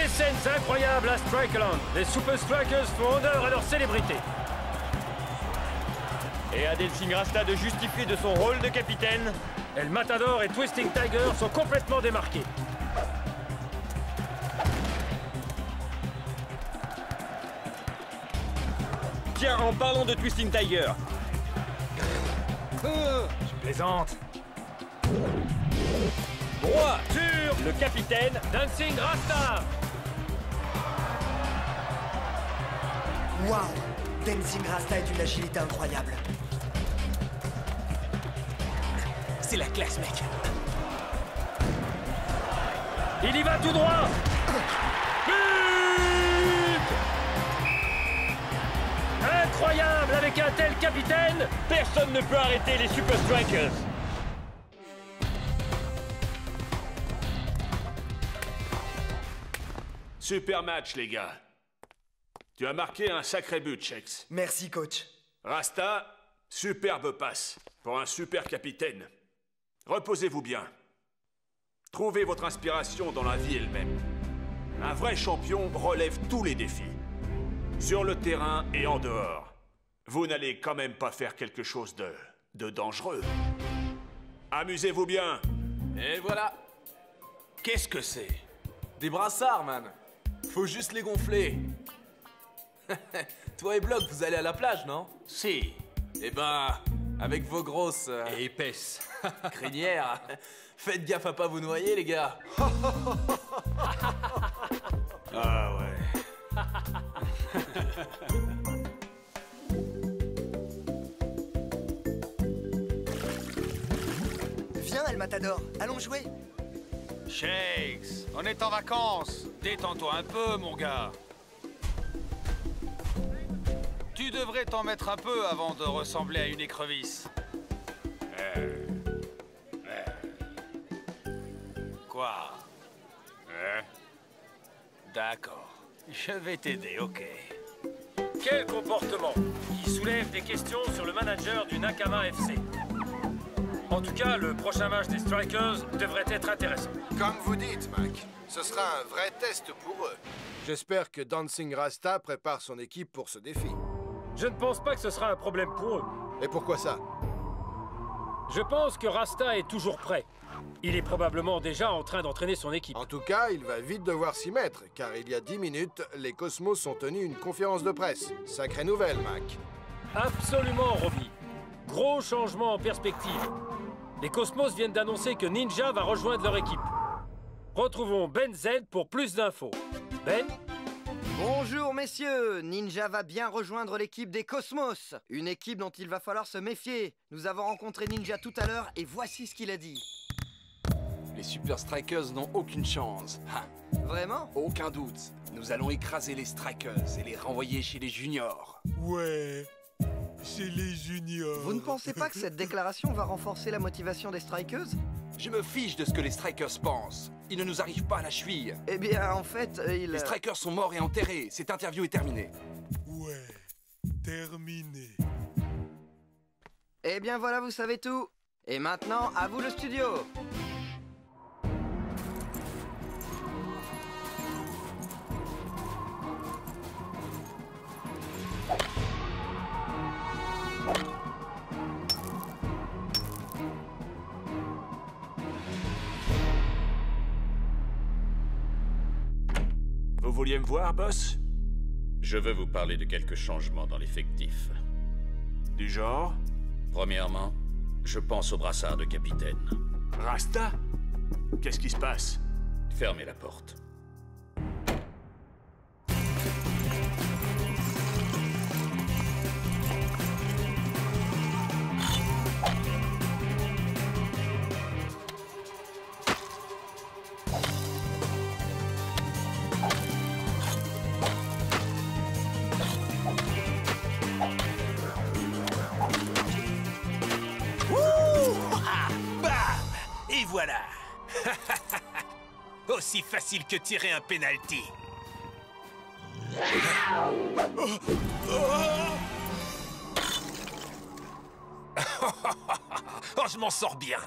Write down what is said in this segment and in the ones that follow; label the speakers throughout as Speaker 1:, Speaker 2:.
Speaker 1: Des scènes incroyables à Strikeland. Les Super Strikers font honneur à leur célébrité.
Speaker 2: Et à Dancing Rasta de justifier de son rôle de capitaine.
Speaker 1: El Matador et Twisting Tiger sont complètement démarqués.
Speaker 2: Tiens, en parlant de Twisting Tiger.
Speaker 1: Je plaisante.
Speaker 2: Droit sur le capitaine.
Speaker 1: Dancing Rasta.
Speaker 3: Waouh! Dancing Rasta est d'une agilité incroyable.
Speaker 4: C'est la classe, mec.
Speaker 1: Il y va tout droit. But! Incroyable avec un tel capitaine.
Speaker 2: Personne ne peut arrêter les Super Strikers.
Speaker 5: Super match, les gars. Tu as marqué un sacré but, Shex.
Speaker 3: Merci, coach.
Speaker 5: Rasta, superbe passe pour un super capitaine. Reposez-vous bien. Trouvez votre inspiration dans la vie elle-même. Un vrai champion relève tous les défis. Sur le terrain et en dehors. Vous n'allez quand même pas faire quelque chose de dangereux. Amusez-vous bien.
Speaker 4: Et voilà. Qu'est-ce que c'est? Des brassards, man. Faut juste les gonfler. Toi et Block, vous allez à la plage, non?
Speaker 6: Si.
Speaker 4: Eh ben, avec vos grosses...
Speaker 6: Et épaisse.
Speaker 4: crinières. Faites gaffe à pas vous noyer, les gars.
Speaker 5: Ah ouais.
Speaker 3: Viens, El Matador, allons jouer.
Speaker 6: Shakes, on est en vacances. Détends-toi un peu, mon gars. Tu devrais t'en mettre un peu avant de ressembler à une écrevisse. Quoi? D'accord. Je vais t'aider, ok.
Speaker 1: Quel comportement qui soulève des questions sur le manager du Nakama FC. En tout cas, le prochain match des Strikers devrait être intéressant.
Speaker 7: Comme vous dites, Mac, ce sera un vrai test pour eux.
Speaker 8: J'espère que Dancing Rasta prépare son équipe pour ce défi.
Speaker 1: Je ne pense pas que ce sera un problème pour eux.
Speaker 8: Et pourquoi ça?
Speaker 1: Je pense que Rasta est toujours prêt. Il est probablement déjà en train d'entraîner son équipe.
Speaker 8: En tout cas, il va vite devoir s'y mettre, car il y a 10 minutes, les Cosmos ont tenu une conférence de presse. Sacrée nouvelle, Mac.
Speaker 1: Absolument, Robbie. Gros changement en perspective. Les Cosmos viennent d'annoncer que Ninja va rejoindre leur équipe. Retrouvons Ben Z pour plus d'infos. Ben?
Speaker 9: Bonjour messieurs, Ninja va bien rejoindre l'équipe des Cosmos. Une équipe dont il va falloir se méfier. Nous avons rencontré Ninja tout à l'heure et voici ce qu'il a dit.
Speaker 4: Les Super Strikers n'ont aucune chance.
Speaker 9: Vraiment?
Speaker 4: Aucun doute. Nous allons écraser les Strikers et les renvoyer chez les juniors.
Speaker 10: Ouais, chez les juniors.
Speaker 9: Vous ne pensez pas que cette déclaration va renforcer la motivation des Strikers?
Speaker 4: Je me fiche de ce que les Strikers pensent. Ils ne nous arrivent pas à la cheville.
Speaker 9: Eh bien, en fait,
Speaker 4: Les Strikers sont morts et enterrés. Cette interview est terminée.
Speaker 10: Ouais, terminé.
Speaker 9: Eh bien voilà, vous savez tout. Et maintenant, à vous le studio.
Speaker 5: Vous vouliez me voir, boss?
Speaker 11: Je veux vous parler de quelques changements dans l'effectif.
Speaker 5: Du genre?
Speaker 11: Premièrement, je pense au brassard de capitaine.
Speaker 5: Rasta? Qu'est-ce qui se passe?
Speaker 11: Fermez la porte.
Speaker 4: Et voilà. Aussi facile que tirer un penalty. Oh, je m'en sors bien.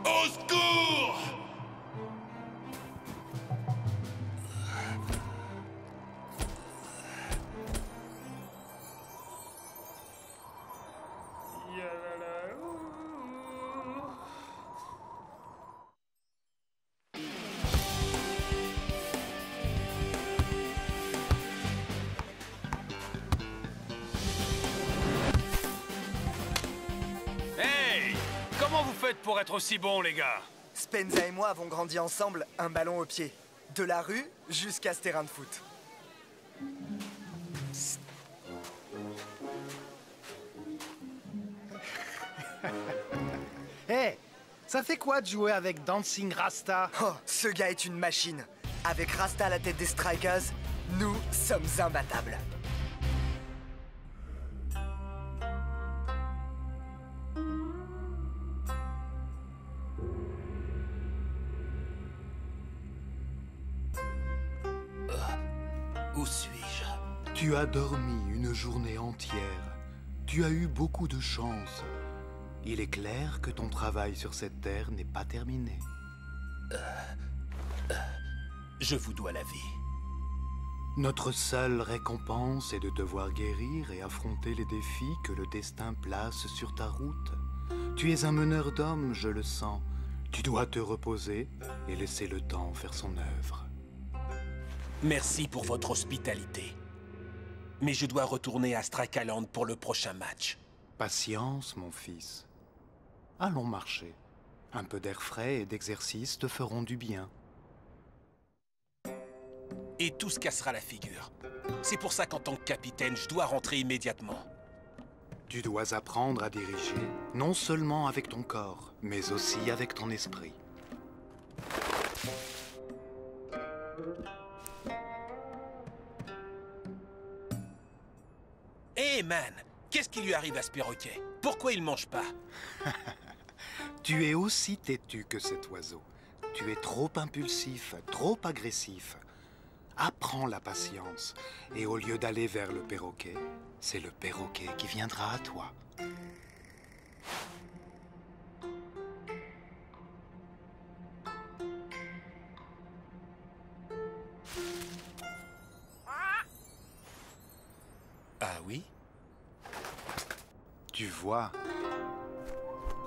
Speaker 10: Au secours!
Speaker 6: Hey! Comment vous faites pour être aussi bon, les gars?
Speaker 3: Spenza et moi avons grandi ensemble, un ballon au pied. De la rue jusqu'à ce terrain de foot.
Speaker 12: Hé, ça fait quoi de jouer avec Dancing Rasta?
Speaker 3: Oh, ce gars est une machine. Avec Rasta à la tête des Strikers, nous sommes imbattables.
Speaker 13: Où suis-je?
Speaker 14: Tu as dormi une journée entière. Tu as eu beaucoup de chance. Il est clair que ton travail sur cette terre n'est pas terminé.
Speaker 13: Je vous dois la vie.
Speaker 14: Notre seule récompense est de te voir guérir et affronter les défis que le destin place sur ta route. Tu es un meneur d'hommes, je le sens. Tu dois te reposer et laisser le temps faire son œuvre.
Speaker 13: Merci pour votre hospitalité. Mais je dois retourner à Strike Island pour le prochain match.
Speaker 14: Patience, mon fils. Allons marcher. Un peu d'air frais et d'exercice te feront du bien.
Speaker 13: Et tout se cassera la figure. C'est pour ça qu'en tant que capitaine, je dois rentrer immédiatement.
Speaker 14: Tu dois apprendre à diriger, non seulement avec ton corps, mais aussi avec ton esprit.
Speaker 13: Hé, man! Qu'est-ce qui lui arrive à ce perroquet? Pourquoi il mange pas?
Speaker 14: Tu es aussi têtu que cet oiseau. Tu es trop impulsif, trop agressif. Apprends la patience. Et au lieu d'aller vers le perroquet, c'est le perroquet qui viendra à toi.
Speaker 13: Ah oui?
Speaker 14: Tu vois,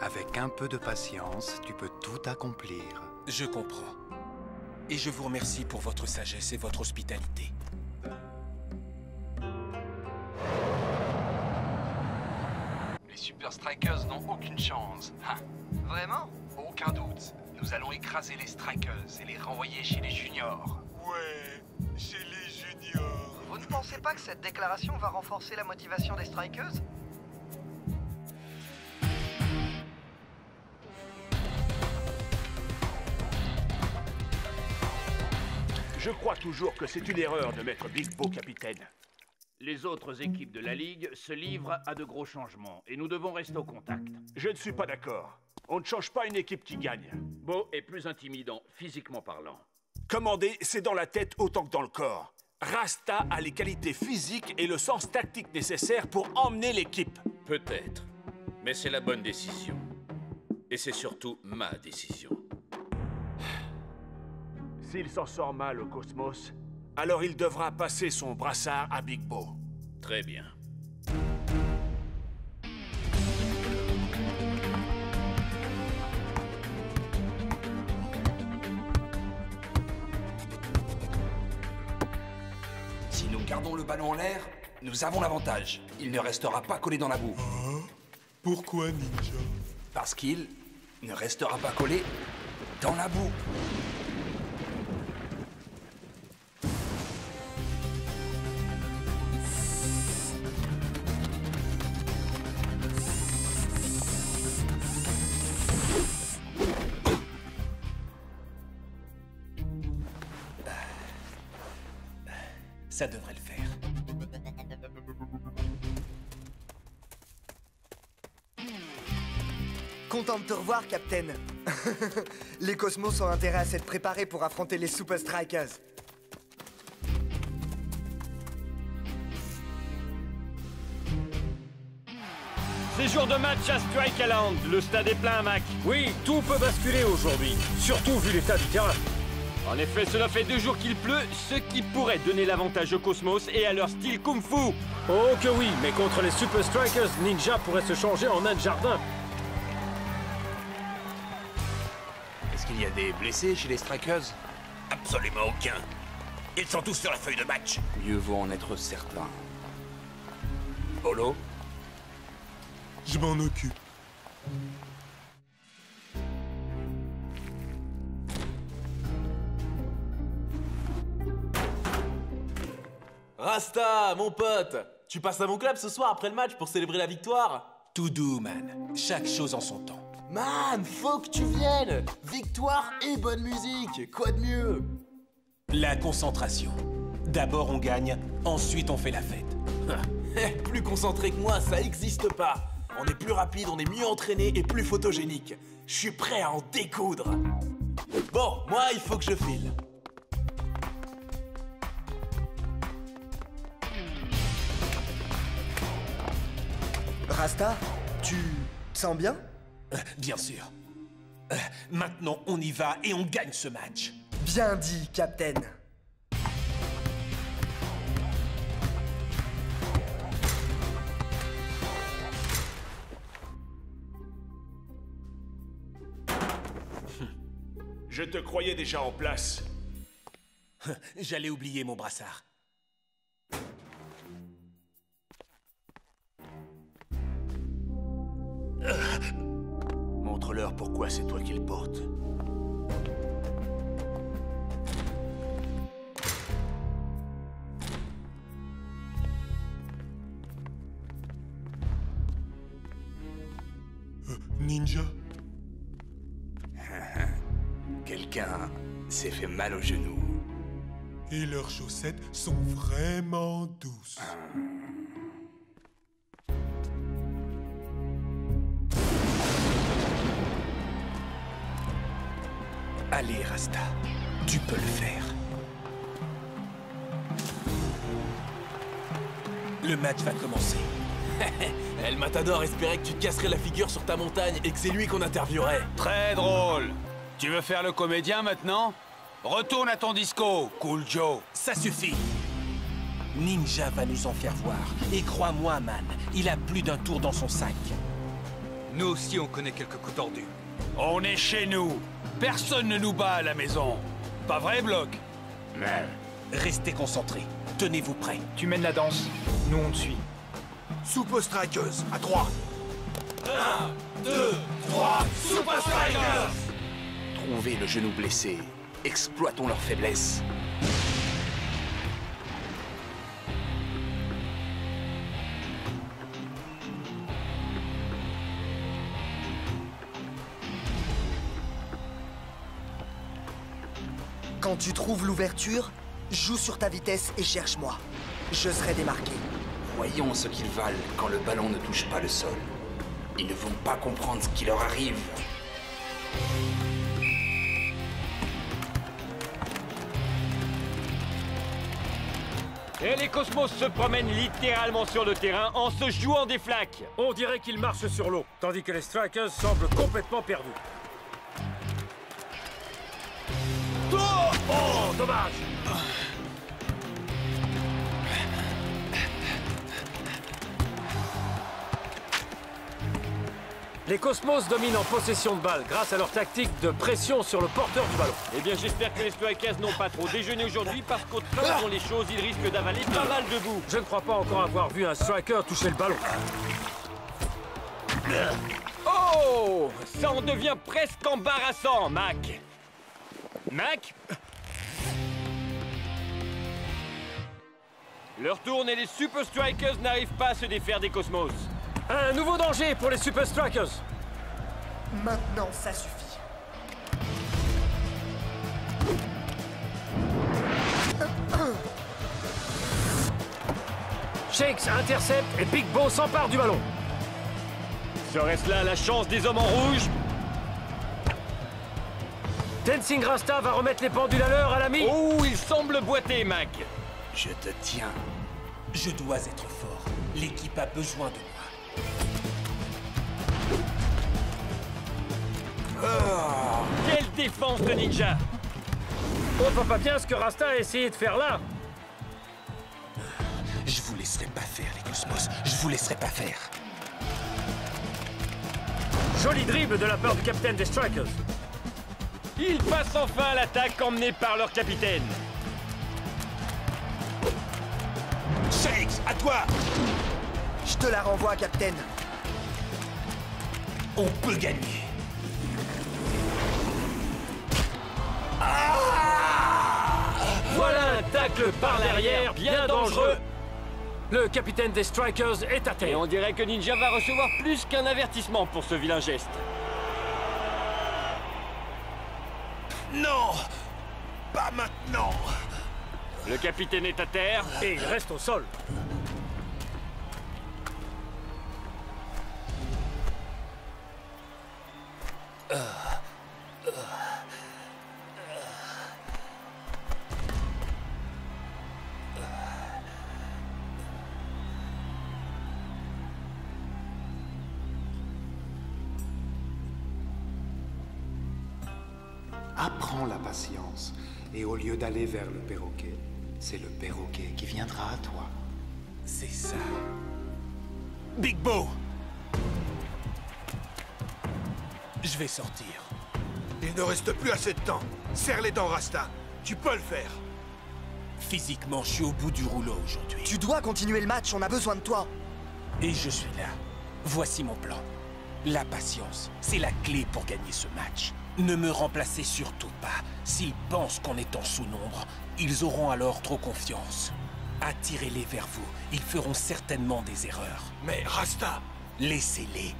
Speaker 14: avec un peu de patience, tu peux tout accomplir.
Speaker 13: Je comprends. Et je vous remercie pour votre sagesse et votre hospitalité.
Speaker 15: Les Super Strikers n'ont aucune chance. Hein.
Speaker 9: Vraiment?
Speaker 15: Aucun doute. Nous allons écraser les Strikers et les renvoyer chez les juniors.
Speaker 10: Ouais, chez les juniors.
Speaker 9: Vous ne pensez pas que cette déclaration va renforcer la motivation des Strikers?
Speaker 5: Je crois toujours que c'est une erreur de mettre Big Bo capitaine.
Speaker 16: Les autres équipes de la Ligue se livrent à de gros changements et nous devons rester au contact.
Speaker 5: Je ne suis pas d'accord. On ne change pas une équipe qui gagne.
Speaker 16: Bo est plus intimidant, physiquement parlant.
Speaker 5: Commander, c'est dans la tête autant que dans le corps. Rasta a les qualités physiques et le sens tactique nécessaires pour emmener l'équipe.
Speaker 11: Peut-être, mais c'est la bonne décision. Et c'est surtout ma décision.
Speaker 5: S'il s'en sort mal au Cosmos, alors il devra passer son brassard à Big Bo.
Speaker 11: Très bien.
Speaker 15: Si nous gardons le ballon en l'air, nous avons l'avantage. Il ne restera pas collé dans la boue.
Speaker 10: Hein? Pourquoi, Ninja?
Speaker 15: Parce qu'il ne restera pas collé dans la boue.
Speaker 13: Ça devrait le faire.
Speaker 3: Content de te revoir, Captain. Les Cosmos ont intérêt à s'être préparés pour affronter les Super Strikers.
Speaker 2: C'est jour de match à Strike Island. Le stade est plein, Mac.
Speaker 1: Oui, tout peut basculer aujourd'hui, surtout vu l'état du terrain.
Speaker 2: En effet, cela fait 2 jours qu'il pleut, ce qui pourrait donner l'avantage au Cosmos et à leur style Kung Fu.
Speaker 1: Oh que oui, mais contre les Super Strikers, Ninja pourrait se changer en nain de jardin.
Speaker 6: Est-ce qu'il y a des blessés chez les Strikers?
Speaker 11: Absolument aucun. Ils sont tous sur la feuille de match.
Speaker 15: Mieux vaut en être certain. Polo?
Speaker 10: Je m'en occupe.
Speaker 4: Rasta, mon pote, tu passes à mon club ce soir après le match pour célébrer la victoire?
Speaker 13: Tout doux, man. Chaque chose en son temps.
Speaker 4: Man, faut que tu viennes. Victoire et bonne musique, quoi de mieux?
Speaker 13: La concentration. D'abord on gagne, ensuite on fait la fête.
Speaker 4: Plus concentré que moi, ça existe pas. On est plus rapide, on est mieux entraîné et plus photogénique. Je suis prêt à en découdre. Bon, moi, il faut que je file.
Speaker 3: Rasta, tu te sens bien?
Speaker 13: Bien sûr. Maintenant on y va et on gagne ce match.
Speaker 3: Bien dit, Captain.
Speaker 5: Je te croyais déjà en place.
Speaker 13: J'allais oublier mon brassard.
Speaker 11: Montre-leur pourquoi c'est toi qui le portes.
Speaker 10: Ninja?
Speaker 15: Quelqu'un s'est fait mal au genou.
Speaker 10: Et leurs chaussettes sont vraiment douces.
Speaker 13: Allez, Rasta, tu peux le faire. Le match va commencer.
Speaker 4: El Matador espérait que tu te casserais la figure sur ta montagne et que c'est lui qu'on interviewerait.
Speaker 6: Très drôle. Tu veux faire le comédien maintenant? Retourne à ton disco, Cool Joe.
Speaker 13: Ça suffit. Ninja va nous en faire voir. Et crois-moi, man, il a plus d'un tour dans son sac.
Speaker 6: Nous aussi, on connaît quelques coups tordus. On est chez nous. Personne ne nous bat à la maison. Pas vrai, Bloc?
Speaker 13: Restez concentrés. Tenez-vous prêts.
Speaker 12: Tu mènes la danse. Nous, on te suit.
Speaker 8: Super Strikers, à 3.
Speaker 4: 1, 2, 3, Super Strikers!
Speaker 15: Trouvez le genou blessé. Exploitons leur faiblesse.
Speaker 3: Quand tu trouves l'ouverture, joue sur ta vitesse et cherche-moi. Je serai démarqué.
Speaker 15: Voyons ce qu'ils valent quand le ballon ne touche pas le sol. Ils ne vont pas comprendre ce qui leur arrive.
Speaker 2: Et les Cosmos se promènent littéralement sur le terrain en se jouant des flaques.
Speaker 1: On dirait qu'ils marchent sur l'eau, tandis que les Strikers semblent complètement perdus. Oh, dommage! Les Cosmos dominent en possession de balle grâce à leur tactique de pression sur le porteur du ballon.
Speaker 2: Eh bien, j'espère que les Strikers n'ont pas trop déjeuné aujourd'hui parce qu'au train font les choses, ils risquent d'avaler pas mal de boue.
Speaker 1: Je ne crois pas encore avoir vu un striker toucher le ballon.
Speaker 2: Oh! Ça en devient presque embarrassant, Mac. Mac? Leur tourne et les Super Strikers n'arrivent pas à se défaire des Cosmos.
Speaker 1: Un nouveau danger pour les Super Strikers.
Speaker 3: Maintenant, ça suffit.
Speaker 1: Shakes intercepte et Big Bo s'empare du ballon.
Speaker 2: Serait-ce là la chance des hommes en rouge?
Speaker 1: Dancing Rasta va remettre les pendules à l'heure à l'ami.
Speaker 2: Oh, il semble boiter, Mac.
Speaker 15: Je te tiens.
Speaker 13: Je dois être fort. L'équipe a besoin de moi.
Speaker 2: défense de Ninja.
Speaker 1: On voit pas bien ce que Rasta a essayé de faire là.
Speaker 13: Je vous laisserai pas faire, les Cosmos. Je vous laisserai pas faire.
Speaker 1: Joli dribble de la part du capitaine des Strikers.
Speaker 2: Ils passent enfin à l'attaque emmenés par leur capitaine.
Speaker 13: Shakes, à toi!
Speaker 3: Je te la renvoie, Captain.
Speaker 13: On peut gagner.
Speaker 1: Voilà un tacle par l'arrière, bien dangereux. Le capitaine des Strikers est à terre.
Speaker 2: Et on dirait que Ninja va recevoir plus qu'un avertissement pour ce vilain geste.
Speaker 13: Non! Pas maintenant!
Speaker 2: Le capitaine est à terre.
Speaker 1: Et il reste au sol.
Speaker 14: Apprends la patience, et au lieu d'aller vers le perroquet, c'est le perroquet qui viendra à toi.
Speaker 13: C'est ça. Big Bo! Je vais sortir.
Speaker 8: Il ne reste plus assez de temps. Serre les dents, Rasta. Tu peux le faire.
Speaker 13: Physiquement, je suis au bout du rouleau aujourd'hui.
Speaker 3: Tu dois continuer le match, on a besoin de toi.
Speaker 13: Et je suis là. Voici mon plan. La patience, c'est la clé pour gagner ce match. Ne me remplacez surtout pas. S'ils pensent qu'on est en sous-nombre, ils auront alors trop confiance. Attirez-les vers vous. Ils feront certainement des erreurs.
Speaker 8: Mais Rasta...
Speaker 13: Laissez-les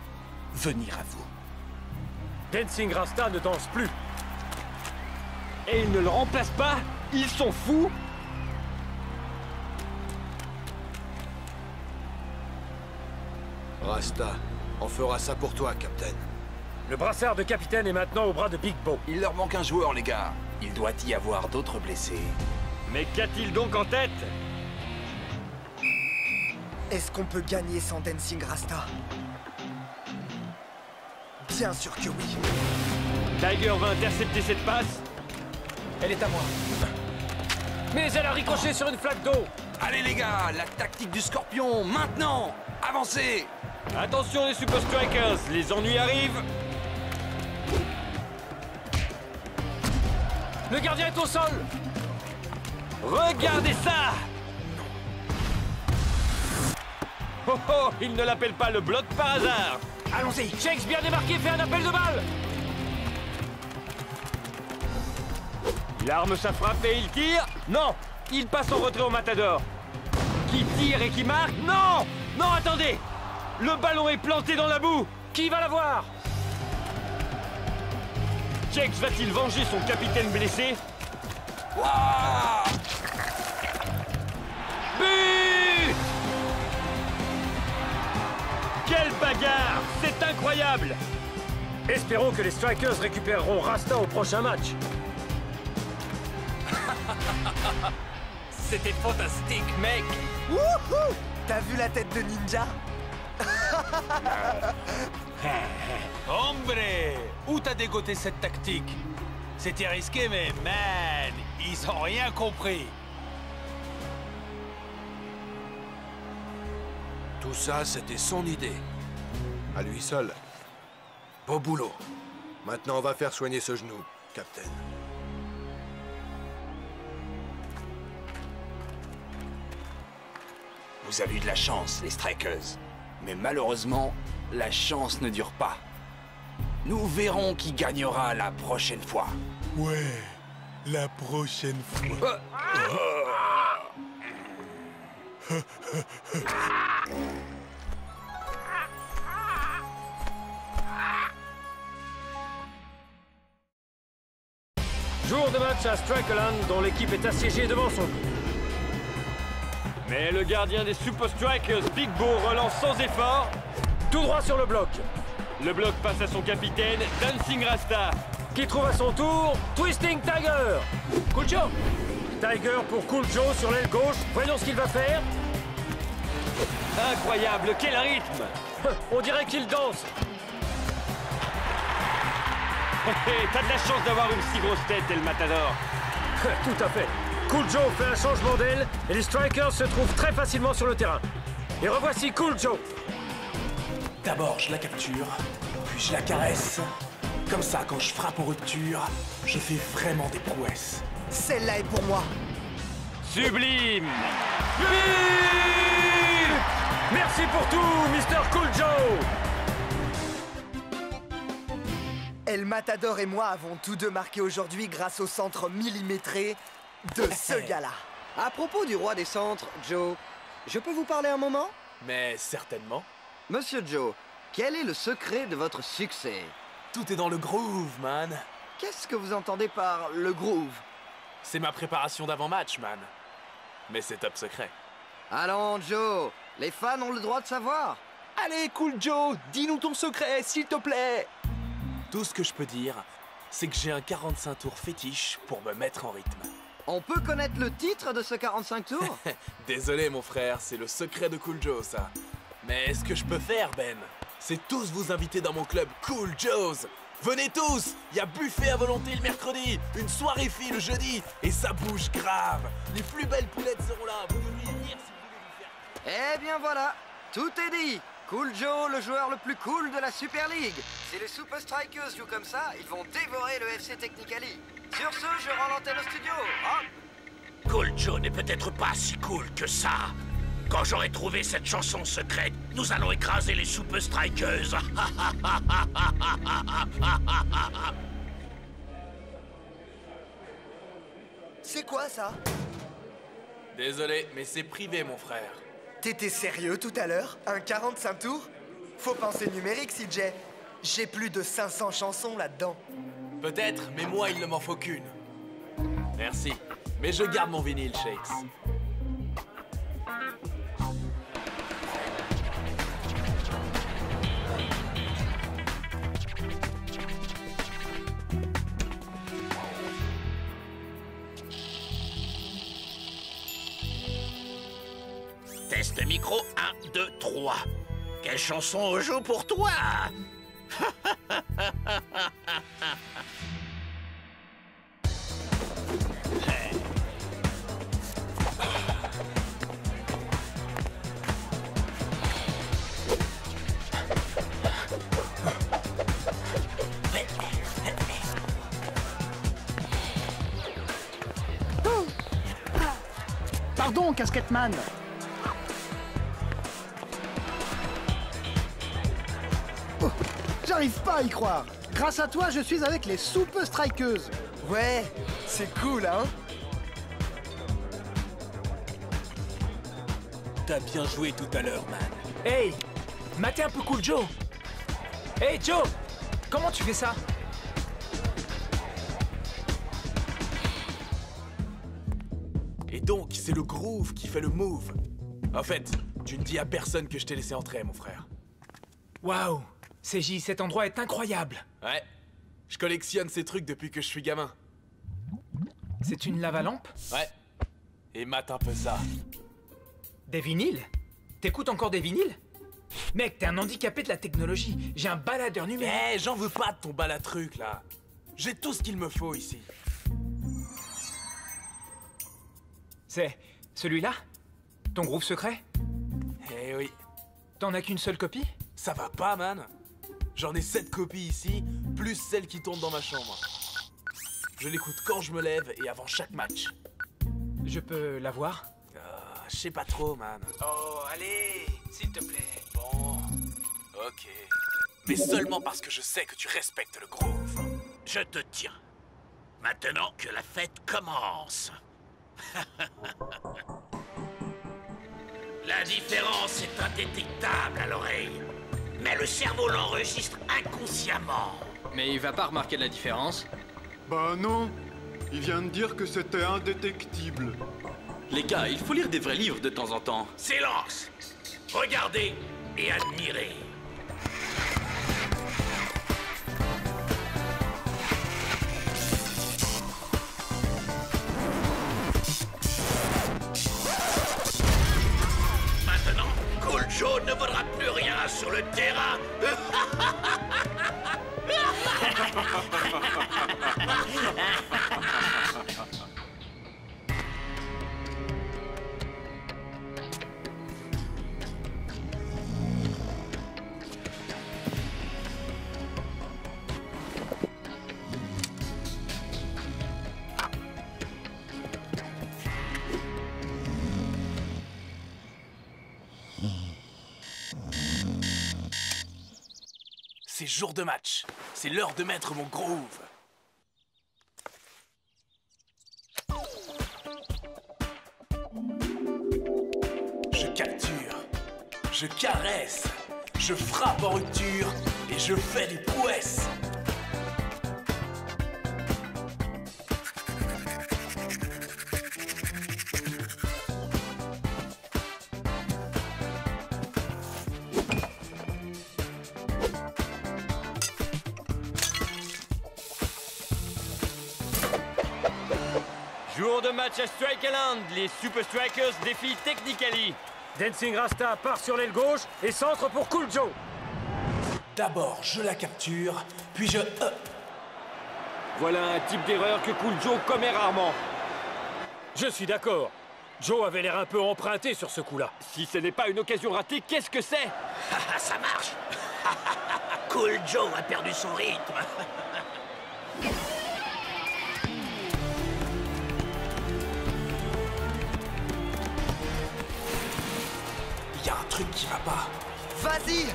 Speaker 13: venir à vous.
Speaker 1: Dancing Rasta ne danse plus.
Speaker 2: Et ils ne le remplacent pas? Ils sont fous?
Speaker 8: Rasta, on fera ça pour toi, Captain.
Speaker 1: Le brassard de capitaine est maintenant au bras de Big Bo.
Speaker 15: Il leur manque un joueur, les gars. Il doit y avoir d'autres blessés.
Speaker 2: Mais qu'a-t-il donc en tête?
Speaker 3: Est-ce qu'on peut gagner sans Dancing Rasta? Bien sûr que oui.
Speaker 2: Tiger va intercepter cette passe.
Speaker 1: Elle est à moi. Mais elle a ricoché sur une flaque d'eau.
Speaker 15: Allez les gars, la tactique du scorpion, maintenant! Avancez!
Speaker 2: Attention les Super Strikers, les ennuis arrivent.
Speaker 1: Le gardien est au sol.
Speaker 2: Regardez ça! Oh oh, il ne l'appelle pas le bloc par hasard.
Speaker 1: Allons-y. Shakes bien démarqué, fait un appel de balle.
Speaker 2: Il arme sa frappe et il tire. Non, il passe en retrait au Matador. Qui tire et qui marque? Non! Non, attendez! Le ballon est planté dans la boue.
Speaker 1: Qui va l'avoir?
Speaker 2: Shakes va-t-il venger son capitaine blessé?
Speaker 15: Wow!
Speaker 2: But! Quelle bagarre! C'est incroyable!
Speaker 1: Espérons que les Strikers récupéreront Rasta au prochain match.
Speaker 13: C'était fantastique, mec!
Speaker 3: Wouhou! T'as vu la tête de Ninja?
Speaker 6: Hombre! Où t'as dégoté cette tactique? C'était risqué, mais man, ils ont rien compris.
Speaker 8: Tout ça, c'était son idée. À lui seul. Beau boulot. Maintenant, on va faire soigner ce genou, Captain.
Speaker 15: Vous avez eu de la chance, les Strikers. Mais malheureusement, la chance ne dure pas. Nous verrons qui gagnera la prochaine fois.
Speaker 10: Ouais, la prochaine fois.
Speaker 1: Jour de match à Strikeland, dont l'équipe est assiégée devant son but.
Speaker 2: Mais le gardien des Super Strikers, Big Bo, relance sans effort.
Speaker 1: Tout droit sur le bloc.
Speaker 2: Le bloc passe à son capitaine, Dancing Rasta.
Speaker 1: Qui trouve à son tour Twisting Tiger. Cool Joe. Tiger pour Cool Joe sur l'aile gauche. Voyons ce qu'il va faire.
Speaker 2: Incroyable, quel rythme!
Speaker 1: On dirait qu'il danse.
Speaker 2: T'as de la chance d'avoir une si grosse tête, El Matador.
Speaker 1: Tout à fait. Cool Joe fait un changement d'aile et les Strikers se trouvent très facilement sur le terrain. Et revoici Cool Joe.
Speaker 4: D'abord, je la capture, puis je la caresse. Comme ça, quand je frappe en rupture, je fais vraiment des prouesses.
Speaker 3: Celle-là est pour moi.
Speaker 2: Sublime!
Speaker 1: Merci pour tout, Mr. Cool Joe!
Speaker 3: El Matador et moi avons tous deux marqué aujourd'hui grâce au centre millimétré de ce gars-là.
Speaker 9: À propos du roi des centres, Joe, je peux vous parler un moment?
Speaker 4: Mais certainement.
Speaker 9: Monsieur Joe, quel est le secret de votre succès?
Speaker 4: Tout est dans le groove, man.
Speaker 9: Qu'est-ce que vous entendez par le groove?
Speaker 4: C'est ma préparation d'avant-match, man. Mais c'est top secret.
Speaker 9: Allons, Joe, les fans ont le droit de savoir.
Speaker 4: Allez, Cool Joe, dis-nous ton secret, s'il te plaît. Tout ce que je peux dire, c'est que j'ai un 45 tours fétiche pour me mettre en rythme.
Speaker 9: On peut connaître le titre de ce 45 tours?
Speaker 4: Désolé, mon frère, c'est le secret de Cool Joe, ça. Mais ce que je peux faire, Ben, c'est tous vous inviter dans mon club Cool Joe's. Venez tous! Il y a buffet à volonté le mercredi, une soirée fille le jeudi, et ça bouge grave. Les plus belles poulettes seront là, vous devriez venir si vous voulez vous faire...
Speaker 9: Eh bien voilà, tout est dit. Cool Joe, le joueur le plus cool de la Super League. Si les Super Strikers jouent comme ça, ils vont dévorer le FC Technicali. Sur ce, je rends l'antenne au studio. Hein?
Speaker 11: Cool Joe n'est peut-être pas si cool que ça. Quand j'aurai trouvé cette chanson secrète, nous allons écraser les Super Strikers.
Speaker 3: C'est quoi ça?
Speaker 4: Désolé, mais c'est privé, mon frère.
Speaker 3: T'étais sérieux tout à l'heure? Un 45 tours? Faut penser numérique, CJ. J'ai plus de 500 chansons là-dedans.
Speaker 4: Peut-être, mais moi, il ne m'en faut qu'une. Merci, mais je garde mon vinyle, Shakes.
Speaker 11: Test micro 1, 2, 3. Quelle chanson on joue pour toi?
Speaker 12: Pardon, Casquette-Man. Oh, j'arrive pas à y croire. Grâce à toi, je suis avec les Super Strikers.
Speaker 3: Ouais, c'est cool, hein?
Speaker 13: T'as bien joué tout à l'heure, man.
Speaker 17: Hey, matez un peu Cool Joe. Hey Joe, comment tu fais ça?
Speaker 4: Et donc, c'est le groove qui fait le move. En fait, tu ne dis à personne que je t'ai laissé entrer, mon frère.
Speaker 17: Waouh, CJ, cet endroit est incroyable.
Speaker 4: Ouais, je collectionne ces trucs depuis que je suis gamin.
Speaker 17: C'est une lave-lampe?
Speaker 4: Ouais, et mate un peu ça.
Speaker 17: Des vinyles? T'écoutes encore des vinyles? Mec, t'es un handicapé de la technologie. J'ai un baladeur numérique.
Speaker 4: Eh, j'en veux pas de ton balatruc, là. J'ai tout ce qu'il me faut ici.
Speaker 17: C'est celui-là? Ton groove secret?
Speaker 4: Eh oui.
Speaker 17: T'en as qu'une seule copie?
Speaker 4: Ça va pas, man. J'en ai 7 copies ici, plus celle qui tourne dans ma chambre. Je l'écoute quand je me lève et avant chaque match.
Speaker 17: Je peux la voir?
Speaker 4: Je sais pas trop, man.
Speaker 17: Oh, allez, s'il te plaît.
Speaker 4: Bon, ok. Mais seulement parce que je sais que tu respectes le groove.
Speaker 11: Je te tiens. Maintenant que la fête commence. La différence est indétectable à l'oreille, mais le cerveau l'enregistre inconsciemment.
Speaker 18: Mais il va pas remarquer de la différence?
Speaker 14: Bah non, il vient de dire que c'était indétectible.
Speaker 18: Les gars, il faut lire des vrais livres de temps en temps.
Speaker 11: Silence! Regardez et admirez. Maintenant, Cool Joe ne vaudra plus rien sur le terrain.
Speaker 4: jour de match. C'est l'heure de mettre mon groove. Je capture, je caresse, je frappe en rupture et je fais des prouesses.
Speaker 2: Jour de match à Strike Island, les Super Strikers défient Technically.
Speaker 1: Dancing Rasta part sur l'aile gauche et centre pour Cool Joe.
Speaker 4: D'abord, je la capture, puis je...
Speaker 2: Voilà un type d'erreur que Cool Joe commet rarement.
Speaker 1: Je suis d'accord. Joe avait l'air un peu emprunté sur ce coup-là.
Speaker 2: Si ce n'est pas une occasion ratée, qu'est-ce que c'est?
Speaker 11: Ça marche. Cool Joe a perdu son rythme.
Speaker 4: Il y a un truc qui va pas.
Speaker 3: Vas-y!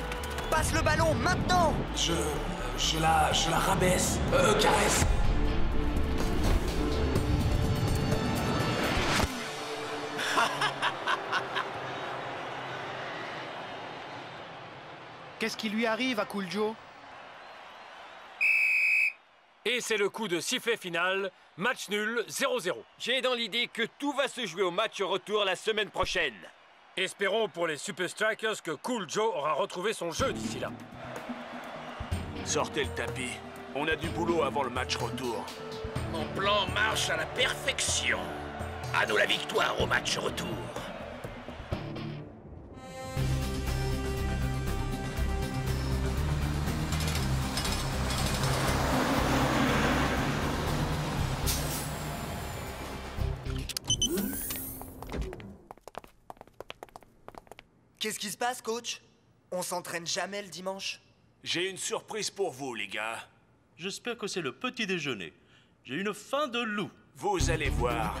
Speaker 3: Passe le ballon, maintenant!
Speaker 4: Je la rabaisse. Caresse.
Speaker 12: Qu'est-ce qui lui arrive à Cool Joe?
Speaker 1: Et c'est le coup de sifflet final. Match nul, 0-0.
Speaker 2: J'ai dans l'idée que tout va se jouer au match retour la semaine prochaine.
Speaker 1: Espérons pour les Super Strikers que Cool Joe aura retrouvé son jeu d'ici là.
Speaker 5: Sortez le tapis. On a du boulot avant le match retour.
Speaker 11: Mon plan marche à la perfection. À nous la victoire au match retour.
Speaker 3: Qu'est-ce qui se passe, coach? On s'entraîne jamais le dimanche?
Speaker 5: J'ai une surprise pour vous, les gars.
Speaker 19: J'espère que c'est le petit déjeuner. J'ai une faim de loup.
Speaker 5: Vous allez voir.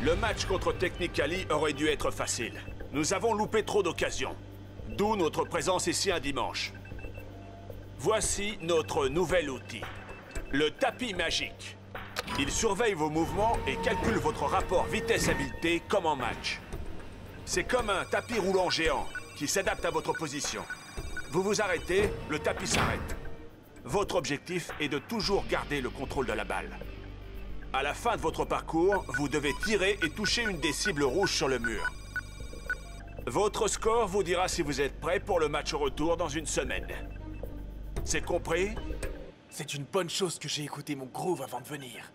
Speaker 5: Le match contre Technically aurait dû être facile. Nous avons loupé trop d'occasions. D'où notre présence ici un dimanche. Voici notre nouvel outil. Le tapis magique. Il surveille vos mouvements et calcule votre rapport vitesse-habileté comme en match. C'est comme un tapis roulant géant qui s'adapte à votre position. Vous vous arrêtez, le tapis s'arrête. Votre objectif est de toujours garder le contrôle de la balle. À la fin de votre parcours, vous devez tirer et toucher une des cibles rouges sur le mur. Votre score vous dira si vous êtes prêt pour le match retour dans une semaine. C'est compris?
Speaker 4: C'est une bonne chose que j'ai écouté mon groove avant de venir.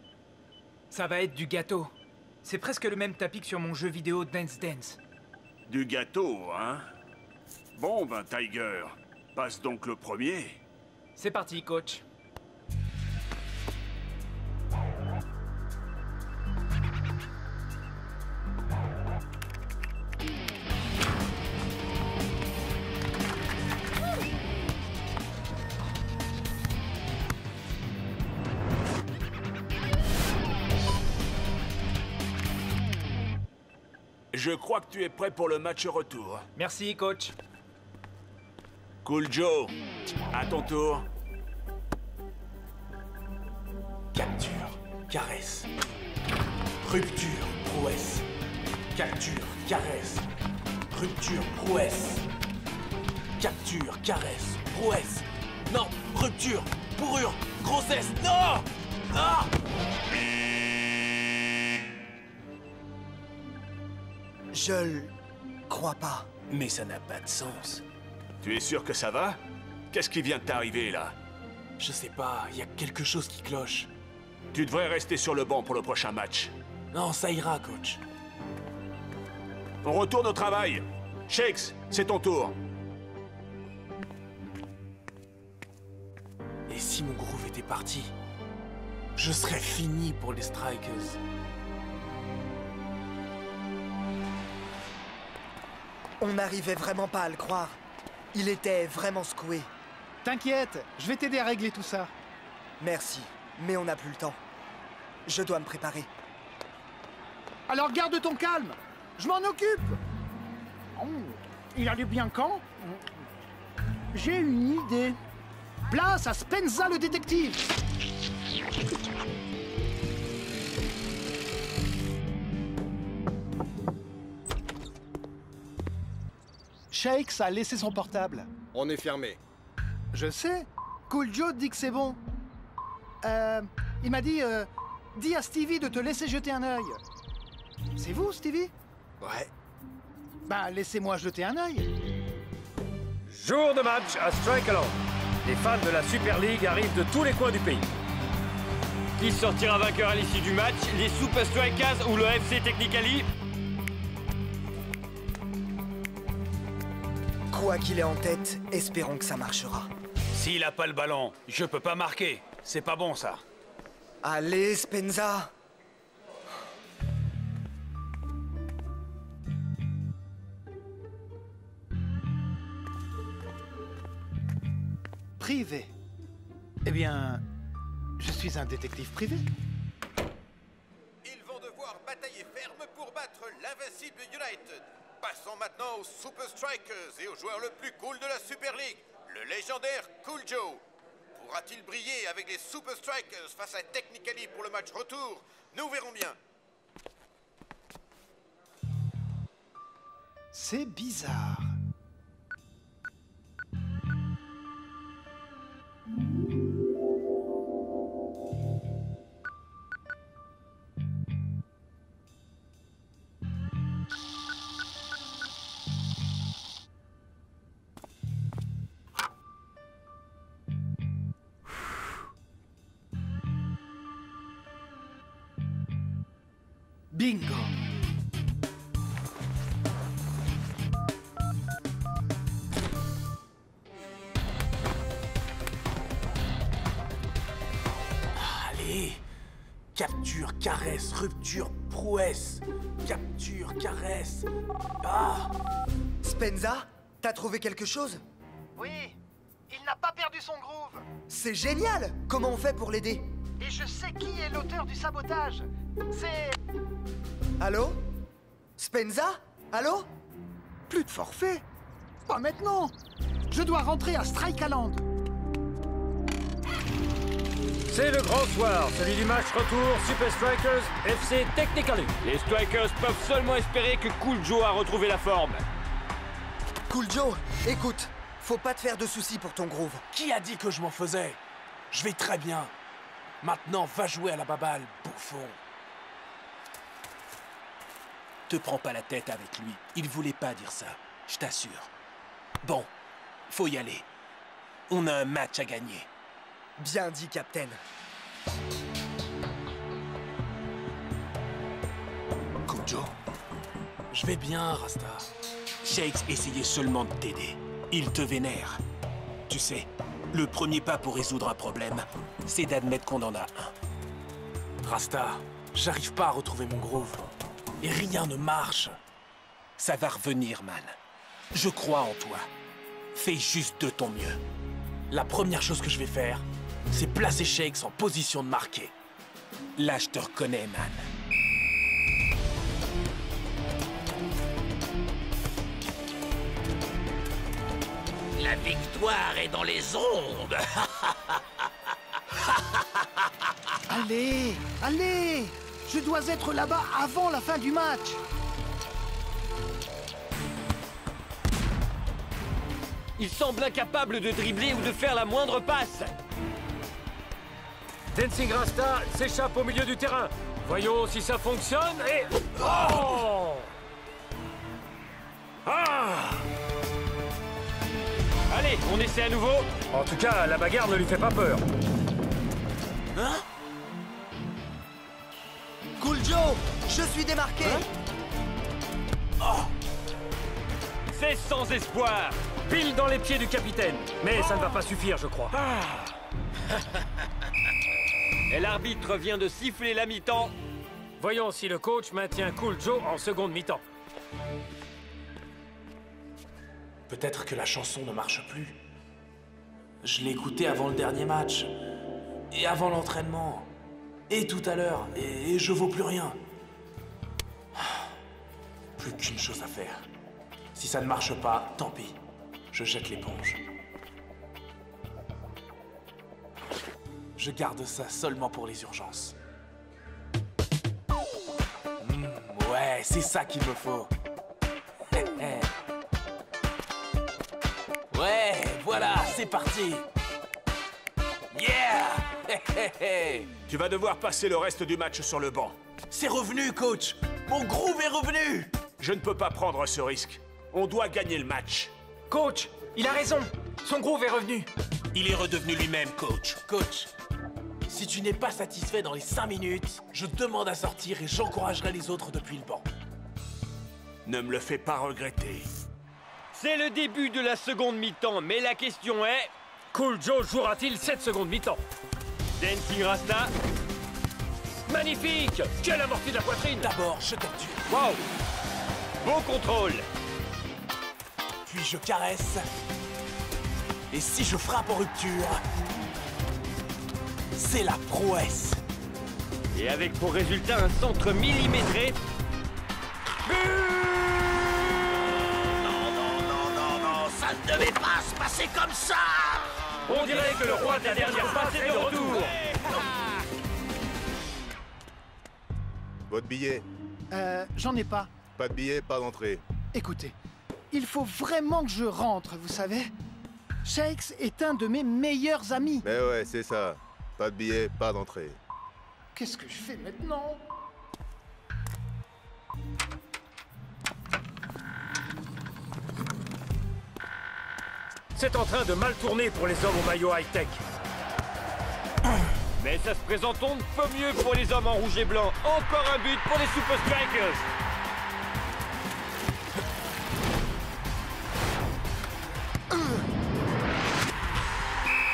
Speaker 17: Ça va être du gâteau. C'est presque le même tapis que sur mon jeu vidéo Dance Dance.
Speaker 5: Du gâteau, hein? Bon, ben, Tiger, passe donc le premier.
Speaker 17: C'est parti, coach.
Speaker 5: Je crois que tu es prêt pour le match retour.
Speaker 17: Merci, coach.
Speaker 5: Cool Joe, à ton tour.
Speaker 4: Capture, caresse. Rupture, prouesse. Capture, caresse. Rupture, prouesse. Capture, caresse, prouesse. Non, rupture, pourrure, grossesse, non! Ah!
Speaker 3: Je le crois pas.
Speaker 13: Mais ça n'a pas de sens.
Speaker 5: Tu es sûr que ça va? Qu'est-ce qui vient de t'arriver, là?
Speaker 4: Je sais pas, il y a quelque chose qui cloche.
Speaker 5: Tu devrais rester sur le banc pour le prochain match.
Speaker 4: Non, ça ira, coach.
Speaker 5: On retourne au travail. Shakes, c'est ton tour.
Speaker 4: Et si mon groove était parti, je serais fini pour les Strikers.
Speaker 3: On n'arrivait vraiment pas à le croire. Il était vraiment secoué.
Speaker 12: T'inquiète, je vais t'aider à régler tout ça.
Speaker 3: Merci, mais on n'a plus le temps. Je dois me préparer.
Speaker 12: Alors garde ton calme, je m'en occupe. Oh, il allait bien quand? J'ai une idée. Place à Spenza le détective. Shakes a laissé son portable.
Speaker 8: On est fermé.
Speaker 12: Je sais. Cool Joe dit que c'est bon. Il m'a dit... dis à Stevie de te laisser jeter un œil. C'est vous, Stevie?
Speaker 8: Ouais.
Speaker 12: Bah, laissez-moi jeter un œil.
Speaker 1: Jour de match à Strikeland. Les fans de la Super League arrivent de tous les coins du pays.
Speaker 2: Qui sortira vainqueur à l'issue du match? Les Super Strikers ou le FC Technically?
Speaker 3: Quoi qu'il ait en tête, espérons que ça marchera.
Speaker 6: S'il a pas le ballon, je peux pas marquer. C'est pas bon, ça.
Speaker 3: Allez, Spenza!
Speaker 12: Privé. Eh bien, je suis un détective privé.
Speaker 7: Ils vont devoir batailler ferme pour battre l'invincible United. Passons maintenant aux Super Strikers et au joueur le plus cool de la Super League, le légendaire Cool Joe. Pourra-t-il briller avec les Super Strikers face à Technically pour le match retour? Nous verrons bien.
Speaker 12: C'est bizarre. Bingo!
Speaker 4: Allez! Capture, caresse, rupture, prouesse. Capture, caresse. Ah!
Speaker 3: Spenza, t'as trouvé quelque chose?
Speaker 12: Oui, il n'a pas perdu son groove.
Speaker 3: C'est génial! Comment on fait pour l'aider?
Speaker 12: Et je sais qui est l'auteur du sabotage. C'est...
Speaker 3: Allô? Spenza? Allô?
Speaker 12: Plus de forfait. Pas maintenant. Je dois rentrer à Strikeland.
Speaker 1: C'est le grand soir, celui du match retour Super Strikers FC Technically.
Speaker 2: Les Strikers peuvent seulement espérer que Cool Joe a retrouvé la forme.
Speaker 3: Cool Joe, écoute, faut pas te faire de soucis pour ton groove.
Speaker 4: Qui a dit que je m'en faisais? Je vais très bien. Maintenant, va jouer à la baballe, bouffon.
Speaker 13: Te prends pas la tête avec lui. Il voulait pas dire ça, je t'assure. Bon, faut y aller. On a un match à gagner.
Speaker 3: Bien dit, Captain.
Speaker 4: Cool Joe. Je vais bien, Rasta.
Speaker 13: Shakes essayait seulement de t'aider. Il te vénère. Tu sais, le premier pas pour résoudre un problème, c'est d'admettre qu'on en a un.
Speaker 4: Rasta, j'arrive pas à retrouver mon groove. Et rien ne marche.
Speaker 13: Ça va revenir, man. Je crois en toi. Fais juste de ton mieux.
Speaker 4: La première chose que je vais faire, c'est placer Shakes en position de marquer.
Speaker 13: Là, je te reconnais, man.
Speaker 11: La victoire est dans les ondes.
Speaker 12: Allez, allez! Je dois être là-bas avant la fin du match.
Speaker 2: Il semble incapable de dribbler ou de faire la moindre passe.
Speaker 1: Dancing Rasta s'échappe au milieu du terrain. Voyons si ça fonctionne et... Oh! Ah!
Speaker 2: Allez, on essaie à nouveau.
Speaker 1: En tout cas, la bagarre ne lui fait pas peur.
Speaker 3: Hein? Cool Joe, je suis démarqué.
Speaker 2: Oh! C'est sans espoir.
Speaker 1: Pile dans les pieds du capitaine. Mais ça ne va pas suffire, je crois.
Speaker 2: Et l'arbitre vient de siffler la mi-temps.
Speaker 1: Voyons si le coach maintient Cool Joe en seconde mi-temps.
Speaker 4: Peut-être que la chanson ne marche plus. Je l'ai écoutée avant le dernier match. Et avant l'entraînement. Et tout à l'heure. Et je vaux plus rien. Plus qu'une chose à faire. Si ça ne marche pas, tant pis. Je jette l'éponge. Je garde ça seulement pour les urgences. Ouais, c'est ça qu'il me faut. Ouais, voilà, c'est parti. Yeah.
Speaker 5: Tu vas devoir passer le reste du match sur le banc.
Speaker 4: C'est revenu, coach. Mon groove est revenu.
Speaker 5: Je ne peux pas prendre ce risque. On doit gagner le match.
Speaker 17: Coach, il a raison. Son groove est revenu.
Speaker 11: Il est redevenu lui-même, coach.
Speaker 4: Coach, si tu n'es pas satisfait dans les 5 minutes, je demande à sortir et j'encouragerai les autres depuis le banc.
Speaker 5: Ne me le fais pas regretter.
Speaker 2: C'est le début de la seconde mi-temps, mais la question est...
Speaker 1: Cool Joe jouera-t-il cette seconde mi-temps?
Speaker 2: Dancing Rasta.
Speaker 1: Magnifique! Quelle amortie de la poitrine!
Speaker 4: D'abord, je capture.
Speaker 2: Wow! Beau contrôle.
Speaker 4: Puis je caresse. Et si je frappe en rupture, c'est la prouesse.
Speaker 2: Et avec pour résultat un centre millimétré.
Speaker 11: Non, ça ne devait pas se passer comme ça.
Speaker 1: On dirait que le roi de la dernière passe est de retour.
Speaker 8: Votre billet?
Speaker 12: J'en ai pas.
Speaker 8: Pas de billet, pas d'entrée.
Speaker 12: Écoutez, il faut vraiment que je rentre, vous savez. Shakes est un de mes meilleurs amis.
Speaker 8: Mais ouais, c'est ça. Pas de billet, pas d'entrée.
Speaker 12: Qu'est-ce que je fais maintenant?
Speaker 1: C'est en train de mal tourner pour les hommes au maillot high-tech.
Speaker 2: Mais ça se présente un peu mieux pour les hommes en rouge et blanc. Encore un but pour les Super Strikers.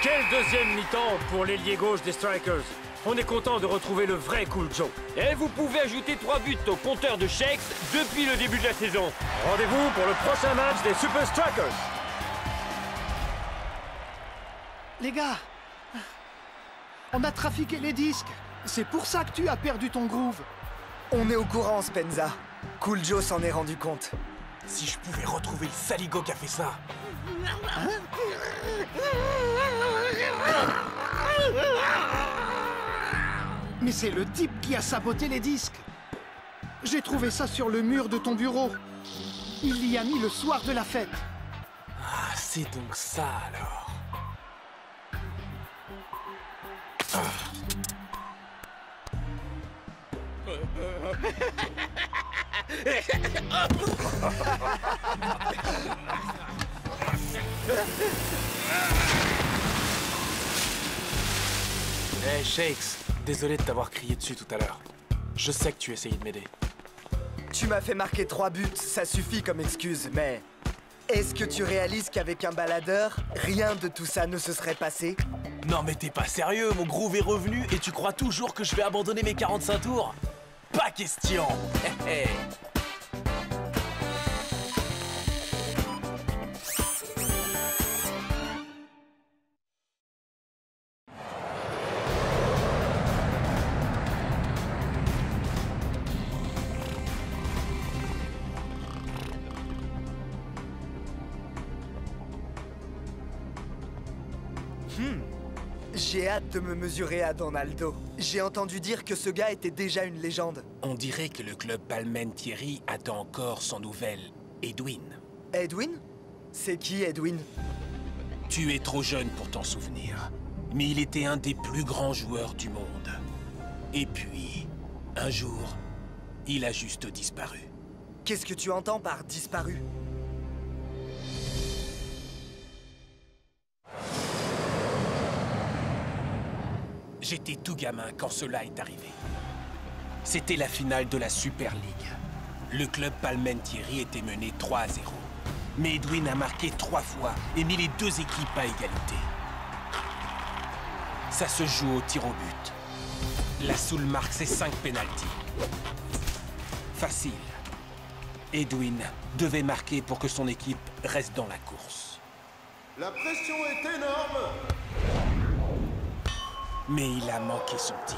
Speaker 1: Quel deuxième mi-temps pour l'ailier gauche des Strikers. On est content de retrouver le vrai Cool Joe.
Speaker 2: Et vous pouvez ajouter 3 buts au compteur de Shakes depuis le début de la saison.
Speaker 1: Rendez-vous pour le prochain match des Super Strikers.
Speaker 12: Les gars, on a trafiqué les disques. C'est pour ça que tu as perdu ton groove.
Speaker 3: On est au courant, Spenza. Cool Joe s'en est rendu compte.
Speaker 4: Si je pouvais retrouver le saligo qui a fait ça.
Speaker 12: Hein? Mais c'est le type qui a saboté les disques. J'ai trouvé ça sur le mur de ton bureau. Il y a mis le soir de la fête.
Speaker 4: Ah, c'est donc ça alors. Hey Shakes, désolé de t'avoir crié dessus tout à l'heure. Je sais que tu essayais de m'aider.
Speaker 3: Tu m'as fait marquer 3 buts, ça suffit comme excuse, mais... Est-ce que tu réalises qu'avec un baladeur, rien de tout ça ne se serait passé?
Speaker 4: Non mais t'es pas sérieux, mon groove est revenu et tu crois toujours que je vais abandonner mes 45 tours? Pas question.
Speaker 3: J'ai hâte de me mesurer à Donaldo. J'ai entendu dire que ce gars était déjà une légende.
Speaker 13: On dirait que le club Palmentieri attend encore son nouvel Edwin.
Speaker 3: Edwin? C'est qui, Edwin?
Speaker 13: Tu es trop jeune pour t'en souvenir, mais il était un des plus grands joueurs du monde. Et puis, un jour, il a juste disparu.
Speaker 3: Qu'est-ce que tu entends par disparu?
Speaker 13: J'étais tout gamin quand cela est arrivé. C'était la finale de la Super League. Le club Palmentieri était mené 3-0. Mais Edwin a marqué 3 fois et mis les 2 équipes à égalité. Ça se joue au tir au but. La Soul marque ses 5 pénaltys. Facile. Edwin devait marquer pour que son équipe reste dans la course.
Speaker 8: La pression est énorme.
Speaker 13: Mais il a manqué son tir.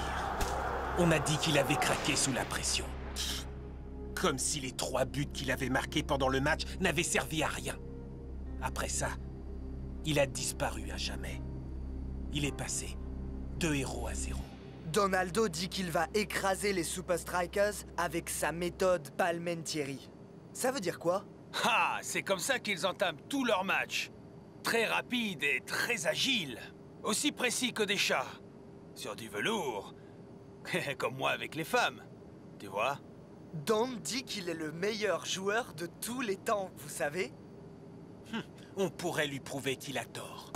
Speaker 13: On a dit qu'il avait craqué sous la pression. Comme si les 3 buts qu'il avait marqués pendant le match n'avaient servi à rien. Après ça, il a disparu à jamais. Il est passé 2-0.
Speaker 3: Donaldo dit qu'il va écraser les Super Strikers avec sa méthode Palmentieri. Ça veut dire quoi?
Speaker 6: Ah, c'est comme ça qu'ils entament tous leurs matchs. Très rapides et très agiles. Aussi précis que des chats. Sur du velours. Comme moi avec les femmes. Tu vois?
Speaker 3: Don dit qu'il est le meilleur joueur de tous les temps, vous savez?
Speaker 13: On pourrait lui prouver qu'il a tort.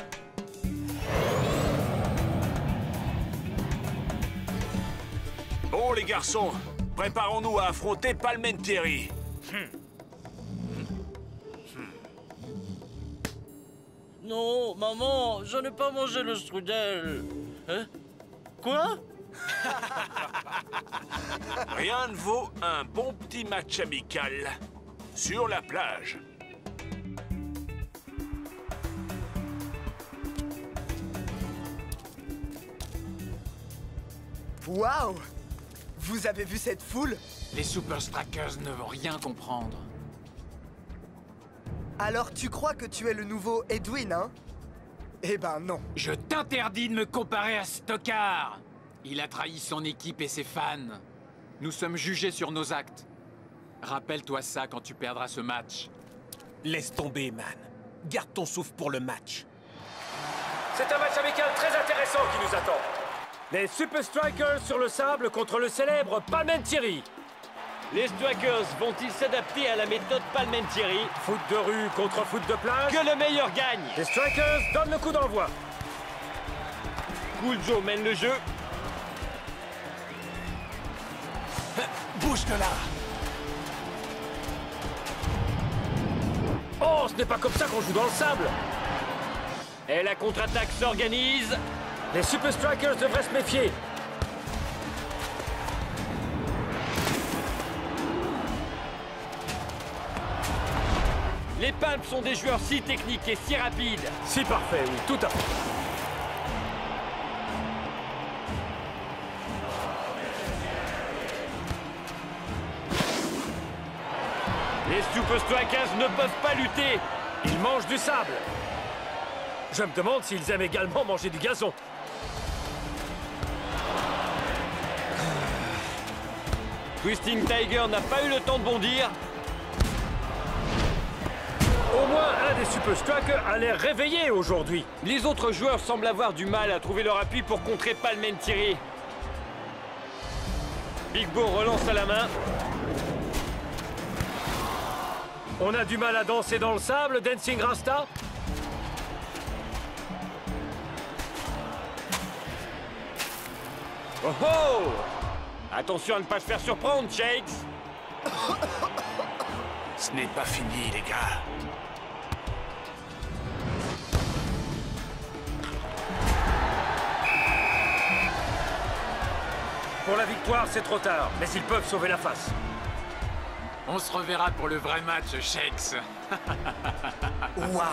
Speaker 5: Bon, les garçons, préparons-nous à affronter Palmentieri.
Speaker 19: Non, maman, je n'ai pas mangé le strudel. Hein? Quoi?
Speaker 5: Rien ne vaut un bon petit match amical sur la plage.
Speaker 3: Waouh! Vous avez vu cette foule?
Speaker 20: Les Super Strikers ne vont rien comprendre.
Speaker 3: Alors tu crois que tu es le nouveau Edwin, hein? Eh ben non.
Speaker 20: Je t'interdis de me comparer à Stockard. Il a trahi son équipe et ses fans. Nous sommes jugés sur nos actes. Rappelle-toi ça quand tu perdras ce match.
Speaker 13: Laisse tomber, man. Garde ton souffle pour le match.
Speaker 1: C'est un match amical très intéressant qui nous attend. Les Super Strikers sur le sable contre le célèbre Palmentieri.
Speaker 2: Les Strikers vont-ils s'adapter à la méthode Palmentieri?
Speaker 1: Foot de rue contre foot de plage.
Speaker 2: Que le meilleur gagne.
Speaker 1: Les Strikers donnent le coup d'envoi.
Speaker 2: Cool Joe mène le jeu.
Speaker 13: Bouge de là.
Speaker 1: Oh, ce n'est pas comme ça qu'on joue dans le sable.
Speaker 2: Et la contre-attaque s'organise.
Speaker 1: Les Super Strikers devraient se méfier.
Speaker 2: Les Palms sont des joueurs si techniques et si rapides.
Speaker 1: Si parfait, oui, tout à fait.
Speaker 2: Les Super Strikers ne peuvent pas lutter.
Speaker 1: Ils mangent du sable. Je me demande s'ils aiment également manger du gazon.
Speaker 2: Twisting Tiger n'a pas eu le temps de bondir.
Speaker 1: Au moins, un des Super Strikers a l'air réveillé aujourd'hui.
Speaker 2: Les autres joueurs semblent avoir du mal à trouver leur appui pour contrer Palmentieri. Big Bo relance à la main.
Speaker 1: On a du mal à danser dans le sable, Dancing Rasta.
Speaker 2: Oh oh! Attention à ne pas se faire surprendre, Shakes.
Speaker 11: Ce n'est pas fini, les gars.
Speaker 1: Pour la victoire, c'est trop tard, mais ils peuvent sauver la face.
Speaker 20: On se reverra pour le vrai match, Shakes.
Speaker 3: Waouh!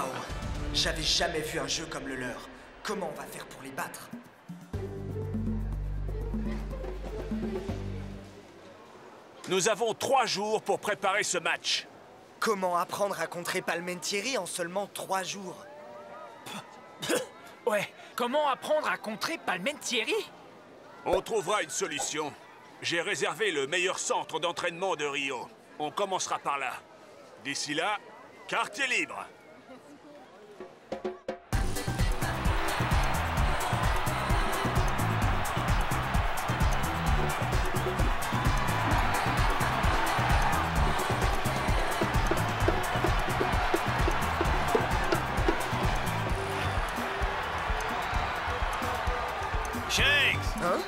Speaker 3: J'avais jamais vu un jeu comme le leur. Comment on va faire pour les battre?
Speaker 5: Nous avons 3 jours pour préparer ce match.
Speaker 3: Comment apprendre à contrer Palmentieri en seulement 3 jours?
Speaker 17: Ouais, comment apprendre à contrer Palmentieri?
Speaker 5: On trouvera une solution. J'ai réservé le meilleur centre d'entraînement de Rio. On commencera par là. D'ici là, quartier libre.
Speaker 6: Shakes!
Speaker 3: Hein?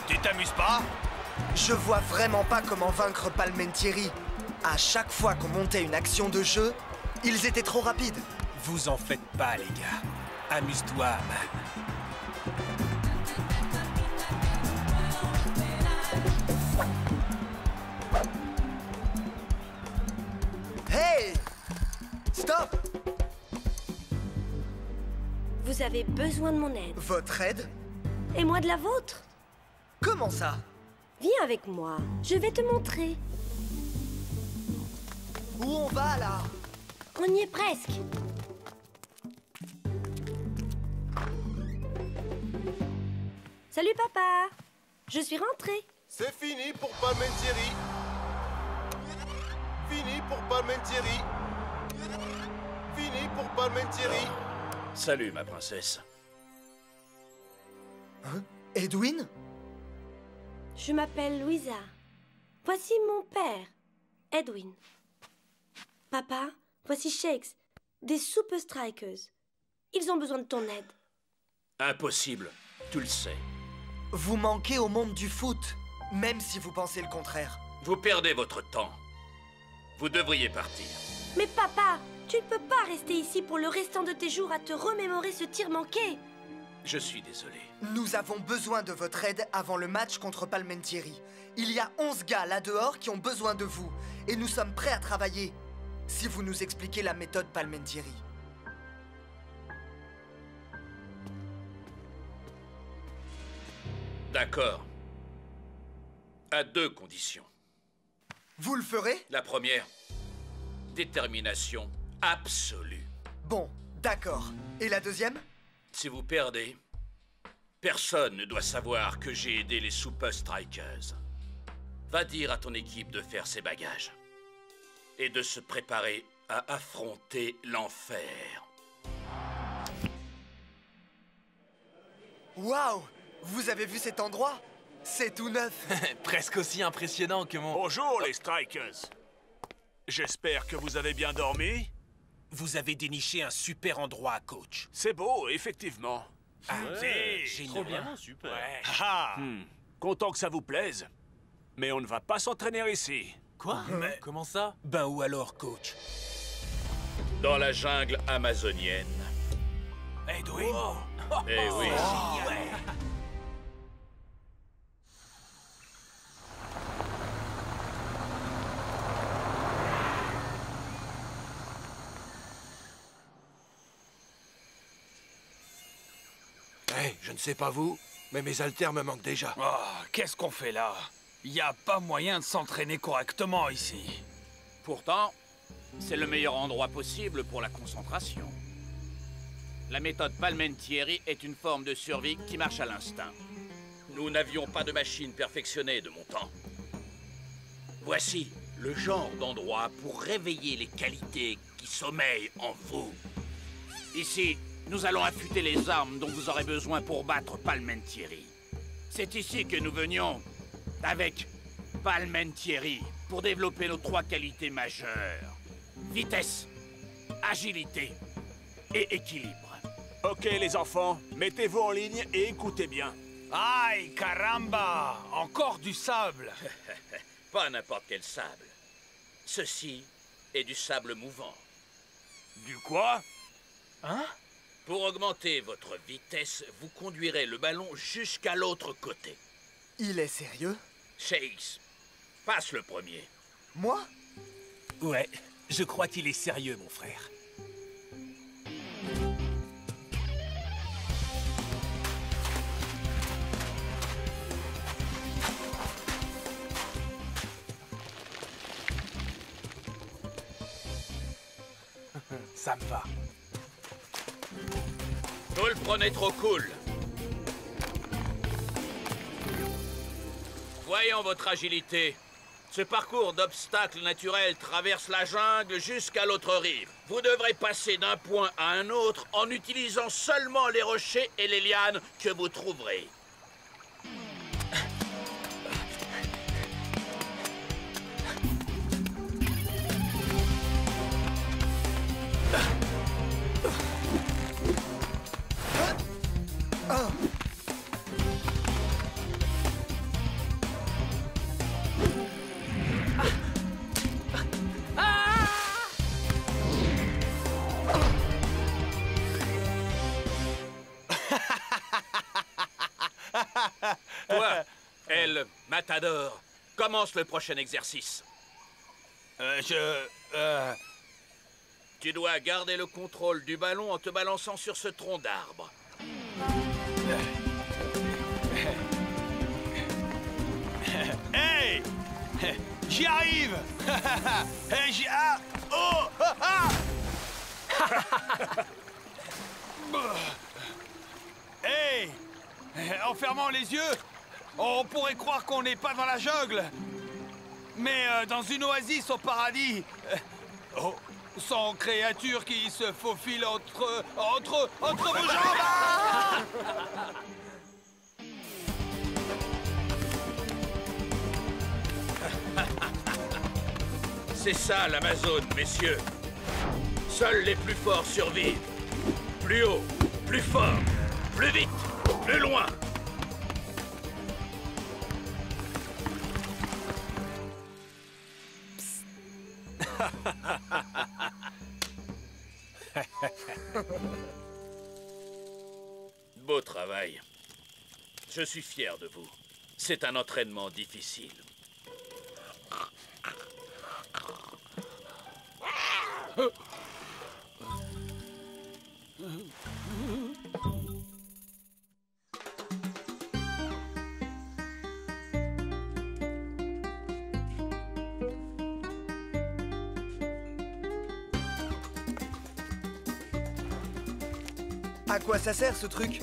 Speaker 6: Tu t'amuses pas?
Speaker 3: Je vois vraiment pas comment vaincre Palmentieri. À chaque fois qu'on montait une action de jeu, ils étaient trop rapides.
Speaker 13: Vous en faites pas, les gars. Amuse-toi, man.
Speaker 3: Hey! Stop!
Speaker 21: Vous avez besoin de mon aide.
Speaker 3: Votre aide?
Speaker 21: Et moi de la vôtre.
Speaker 3: Comment ça?
Speaker 21: Viens avec moi, je vais te montrer.
Speaker 3: Où on va, là?
Speaker 21: On y est presque. Salut, papa. Je suis rentrée.
Speaker 7: C'est fini pour Palmentieri. Fini pour Palmentieri. Fini pour Palmentieri.
Speaker 16: Salut, ma princesse.
Speaker 3: Hein? Edwin?
Speaker 21: Je m'appelle Louisa. Voici mon père, Edwin. Papa, voici Shakes, des Super Strikers. Ils ont besoin de ton aide.
Speaker 16: Impossible, tu le sais.
Speaker 3: Vous manquez au monde du foot, même si vous pensez le contraire.
Speaker 16: Vous perdez votre temps. Vous devriez partir.
Speaker 21: Mais papa, tu ne peux pas rester ici pour le restant de tes jours à te remémorer ce tir manqué.
Speaker 16: Je suis désolé.
Speaker 3: Nous avons besoin de votre aide avant le match contre Palmentieri. Il y a 11 gars là dehors qui ont besoin de vous, et nous sommes prêts à travailler. Si vous nous expliquez la méthode Palmentieri.
Speaker 16: D'accord. À 2 conditions.
Speaker 3: Vous le ferez?
Speaker 16: La première, détermination absolue.
Speaker 3: Bon, d'accord. Et la deuxième?
Speaker 16: Si vous perdez, personne ne doit savoir que j'ai aidé les Super Strikers. Va dire à ton équipe de faire ses bagages et de se préparer à affronter l'enfer.
Speaker 3: Waouh! Vous avez vu cet endroit? C'est tout neuf.
Speaker 4: Presque aussi impressionnant que mon...
Speaker 5: Bonjour les Strikers. J'espère que vous avez bien dormi.
Speaker 13: Vous avez déniché un super endroit, coach.
Speaker 5: C'est beau, effectivement.
Speaker 13: Ah,
Speaker 5: c'est
Speaker 13: génial.
Speaker 5: vraiment super.
Speaker 13: Ouais.
Speaker 5: Ah. Content que ça vous plaise. Mais on ne va pas s'entraîner ici.
Speaker 4: Quoi? Mais comment ça?
Speaker 13: Ben où alors, coach?
Speaker 16: Dans la jungle amazonienne.
Speaker 13: Edwin?
Speaker 16: Eh oui.
Speaker 8: Hey, je ne sais pas vous, mais mes haltères me manquent déjà.
Speaker 6: Oh, qu'est-ce qu'on fait là? Y a pas moyen de s'entraîner correctement ici.
Speaker 16: Pourtant, c'est le meilleur endroit possible pour la concentration. La méthode Palmentieri est une forme de survie qui marche à l'instinct. Nous n'avions pas de machine perfectionnée de mon temps. Voici le genre d'endroit pour réveiller les qualités qui sommeillent en vous. Ici, nous allons affûter les armes dont vous aurez besoin pour battre Palmentieri. C'est ici que nous venions avec Palmentieri pour développer nos 3 qualités majeures. Vitesse, agilité et équilibre.
Speaker 5: Ok les enfants, mettez-vous en ligne et écoutez bien.
Speaker 6: Aïe, caramba! Encore du sable!
Speaker 16: Pas n'importe quel sable. Ceci est du sable mouvant.
Speaker 5: Du quoi?
Speaker 6: Hein?
Speaker 16: Pour augmenter votre vitesse, vous conduirez le ballon jusqu'à l'autre côté.
Speaker 3: Il est sérieux?
Speaker 16: Shakes, passe le premier.
Speaker 3: Moi?
Speaker 13: Ouais, je crois qu'il est sérieux, mon frère.
Speaker 6: Ça me va.
Speaker 16: Vous le prenez trop cool. Voyons votre agilité. Ce parcours d'obstacles naturels traverse la jungle jusqu'à l'autre rive. Vous devrez passer d'un point à un autre en utilisant seulement les rochers et les lianes que vous trouverez. Toi, El Matador, commence le prochain exercice. Tu dois garder le contrôle du ballon en te balançant sur ce tronc d'arbre.
Speaker 6: Hey! J'y arrive! Hey, oh! Hey! En fermant les yeux, on pourrait croire qu'on n'est pas dans la jungle, mais dans une oasis au paradis. Sans créatures qui se faufilent entre vos jambes!
Speaker 16: C'est ça l'Amazone, messieurs. Seuls les plus forts survivent. Plus haut, plus fort, plus vite, plus loin. Beau travail. Je suis fier de vous. C'est un entraînement difficile.
Speaker 3: À quoi ça sert ce truc?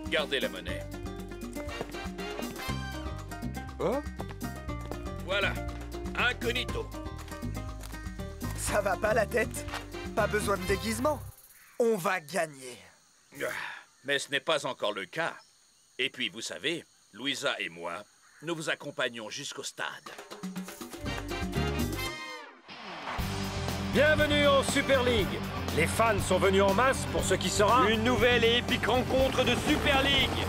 Speaker 16: Gardez la monnaie.
Speaker 8: Oh?
Speaker 16: Voilà, incognito.
Speaker 3: Ça va pas la tête? Pas besoin de déguisement. On va gagner.
Speaker 16: Mais ce n'est pas encore le cas. Et puis, vous savez, Louisa et moi, nous vous accompagnons jusqu'au stade.
Speaker 1: Bienvenue en Super League. Les fans sont venus en masse pour ce qui sera...
Speaker 2: une nouvelle et épique rencontre de Super League.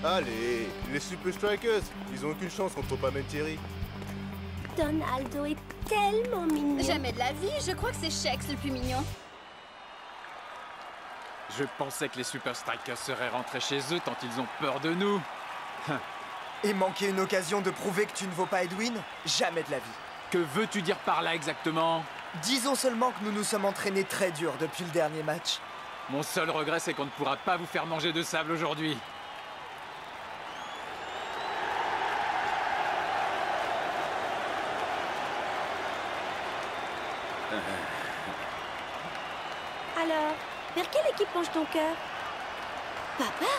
Speaker 8: Allez, les Super Strikers, ils ont aucune chance contre Palmentieri.
Speaker 21: Donaldo est tellement mignon.
Speaker 15: Jamais de la vie, je crois que c'est Shex le plus mignon.
Speaker 20: Je pensais que les Super Strikers seraient rentrés chez eux tant ils ont peur de nous.
Speaker 3: Et manquer une occasion de prouver que tu ne vaux pas Edwin? Jamais de la vie.
Speaker 20: Que veux-tu dire par là exactement?
Speaker 3: Disons seulement que nous nous sommes entraînés très dur depuis le dernier match.
Speaker 20: Mon seul regret, c'est qu'on ne pourra pas vous faire manger de sable aujourd'hui.
Speaker 21: Alors, vers quelle équipe penche ton cœur? Papa?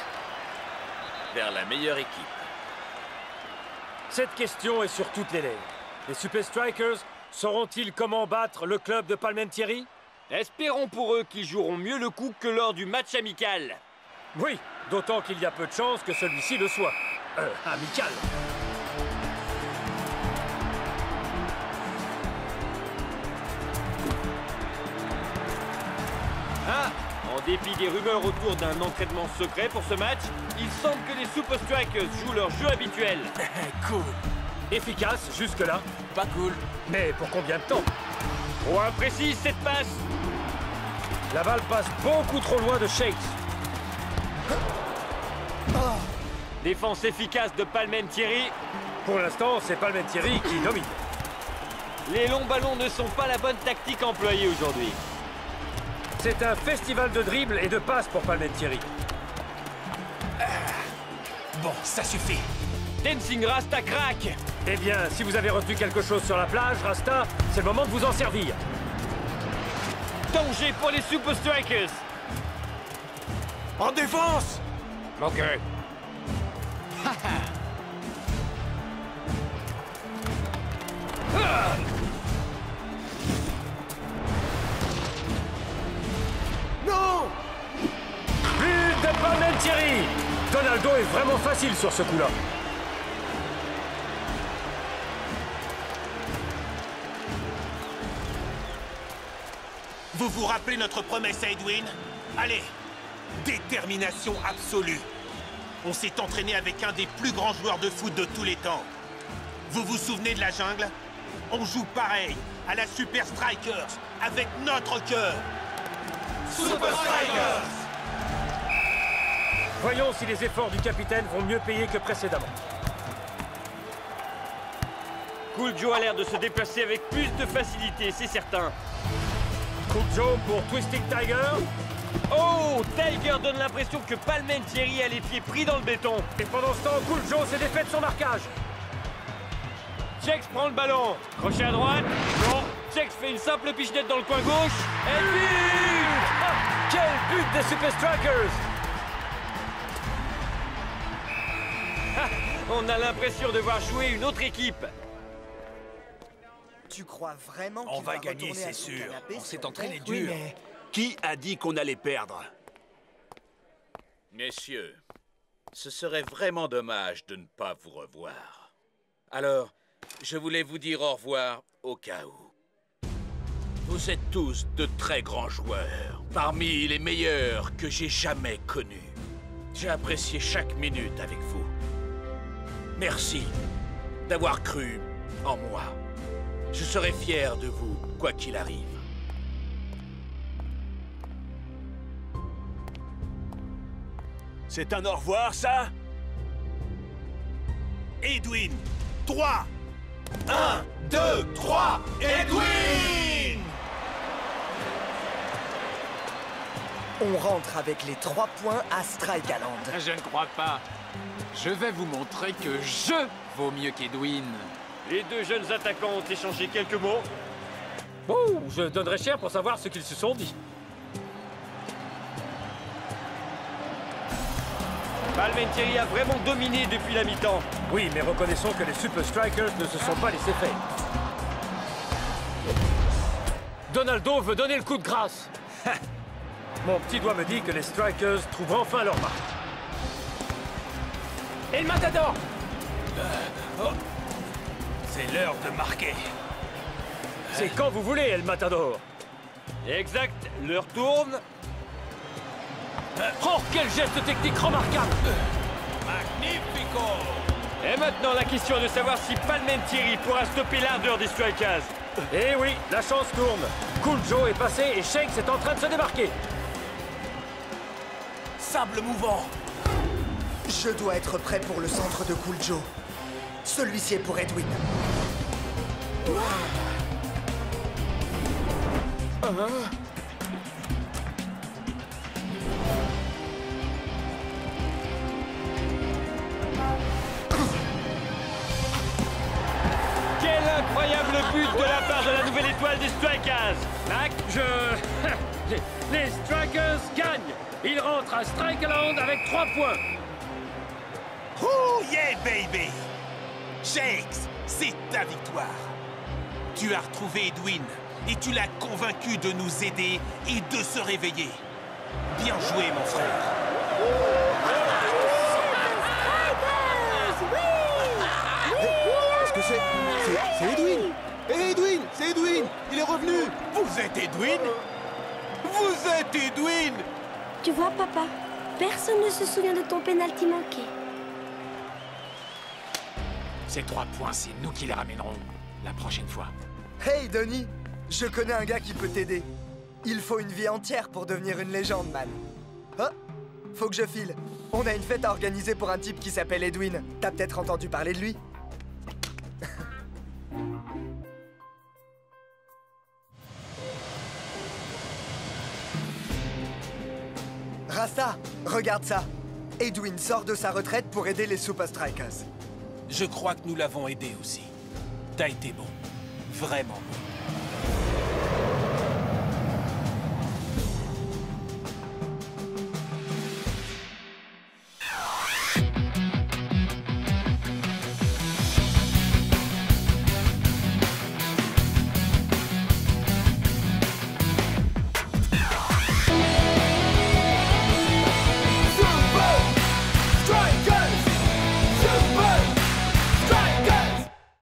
Speaker 16: Vers la meilleure équipe.
Speaker 1: Cette question est sur toutes les lèvres. Les Super Strikers sauront-ils comment battre le club de Palmentieri?
Speaker 2: Espérons pour eux qu'ils joueront mieux le coup que lors du match amical.
Speaker 1: Oui, d'autant qu'il y a peu de chances que celui-ci le soit. Amical.
Speaker 2: Ah, en dépit des rumeurs autour d'un entraînement secret pour ce match, il semble que les Super Strikers jouent leur jeu habituel.
Speaker 1: Cool. Efficace jusque-là.
Speaker 13: Pas cool.
Speaker 1: Mais pour combien de temps?
Speaker 2: Trop imprécise cette passe.
Speaker 1: La balle passe beaucoup trop loin de Shakes.
Speaker 2: Défense efficace de Palmentieri.
Speaker 1: Pour l'instant, c'est Palmentieri qui domine.
Speaker 2: Les longs ballons ne sont pas la bonne tactique employée aujourd'hui.
Speaker 1: C'est un festival de dribbles et de passes pour Palmentieri.
Speaker 13: Bon, ça suffit.
Speaker 2: Dancing Rasta craque.
Speaker 1: Eh bien, si vous avez retenu quelque chose sur la plage, Rasta, c'est le moment de vous en servir.
Speaker 2: Danger pour les Super Strikers.
Speaker 13: En défense.
Speaker 1: Ok.
Speaker 3: Non!
Speaker 1: But de Palmentieri! Donaldo est vraiment facile sur ce coup-là.
Speaker 11: Vous vous rappelez notre promesse à Edwin? Allez, détermination absolue. On s'est entraîné avec un des plus grands joueurs de foot de tous les temps. Vous vous souvenez de la jungle? On joue pareil, à la Super Strikers, avec notre cœur.
Speaker 15: Super Strikers!
Speaker 1: Voyons si les efforts du capitaine vont mieux payer que précédemment.
Speaker 2: Cool Joe a l'air de se déplacer avec plus de facilité, c'est certain.
Speaker 1: Cool Joe pour Twisting Tiger.
Speaker 2: Oh, Tiger donne l'impression que Palmentieri a les pieds pris dans le béton.
Speaker 1: Et pendant ce temps, Cool Joe s'est défait de son marquage.
Speaker 2: Chex prend le ballon. Crochet à droite. Non. Chex fait une simple pichenette dans le coin gauche. Et but!
Speaker 1: Ah, quel but des Super Strikers!
Speaker 2: Ah, on a l'impression de voir jouer une autre équipe.
Speaker 3: Tu crois vraiment
Speaker 6: On
Speaker 3: qu'il
Speaker 6: va gagner, c'est sûr. On s'est entraîné dur.
Speaker 5: Oui, mais qui a dit qu'on allait perdre?
Speaker 16: Messieurs, ce serait vraiment dommage de ne pas vous revoir. Alors, je voulais vous dire au revoir au cas où. Vous êtes tous de très grands joueurs, parmi les meilleurs que j'ai jamais connus. J'ai apprécié chaque minute avec vous. Merci d'avoir cru en moi. Je serai fier de vous, quoi qu'il arrive.
Speaker 5: C'est un au revoir, ça?
Speaker 11: Edwin, 3 1, 2, 3, Edwin!
Speaker 3: On rentre avec les 3 points à Strikeland.
Speaker 20: Je ne crois pas. Je vais vous montrer que je vaux mieux qu'Edwin.
Speaker 2: Les deux jeunes attaquants ont échangé quelques mots.
Speaker 1: Oh, je donnerais cher pour savoir ce qu'ils se sont dit.
Speaker 2: Palmentieri a vraiment dominé depuis la mi-temps.
Speaker 1: Oui, mais reconnaissons que les Super Strikers ne se sont pas laissés faire. Donaldo veut donner le coup de grâce. Mon petit doigt me dit que les Strikers trouvent enfin leur marque.
Speaker 17: Et le Matador!
Speaker 6: C'est l'heure de marquer.
Speaker 1: C'est quand vous voulez, El Matador.
Speaker 2: Exact, l'heure tourne.
Speaker 1: Oh, quel geste technique remarquable!
Speaker 6: Magnifico!
Speaker 2: Et maintenant, la question est de savoir si Palmentieri pourra stopper l'ardeur des Strikers.
Speaker 1: Eh oui, la chance tourne. Cool Joe est passé et Shakes est en train de se démarquer.
Speaker 11: Sable mouvant.
Speaker 3: Je dois être prêt pour le centre de Cool Joe. Celui-ci est pour Edwin.
Speaker 2: Quel incroyable but de la part de la nouvelle étoile des Strikers.
Speaker 1: Mac, les Strikers gagnent. Ils rentrent à Strikeland avec 3 points.
Speaker 11: Oh yeah, baby! Shakes, c'est ta victoire. Tu as retrouvé Edwin et tu l'as convaincu de nous aider et de se réveiller. Bien joué, mon frère.
Speaker 8: Est-ce que c'est Edwin? Hé, Edwin! C'est Edwin! Il est revenu!
Speaker 11: Vous êtes Edwin? Vous êtes Edwin!
Speaker 21: Tu vois, papa, personne ne se souvient de ton pénalty manqué.
Speaker 20: Ces 3 points, c'est nous qui les ramènerons la prochaine fois.
Speaker 3: Hey, Donnie! Je connais un gars qui peut t'aider. Il faut une vie entière pour devenir une légende, man. Oh! Faut que je file. On a une fête à organiser pour un type qui s'appelle Edwin. T'as peut-être entendu parler de lui? Rasta, regarde ça. Edwin sort de sa retraite pour aider les Super Strikers.
Speaker 6: Je crois que nous l'avons aidé aussi. T'as été bon. Vraiment bon.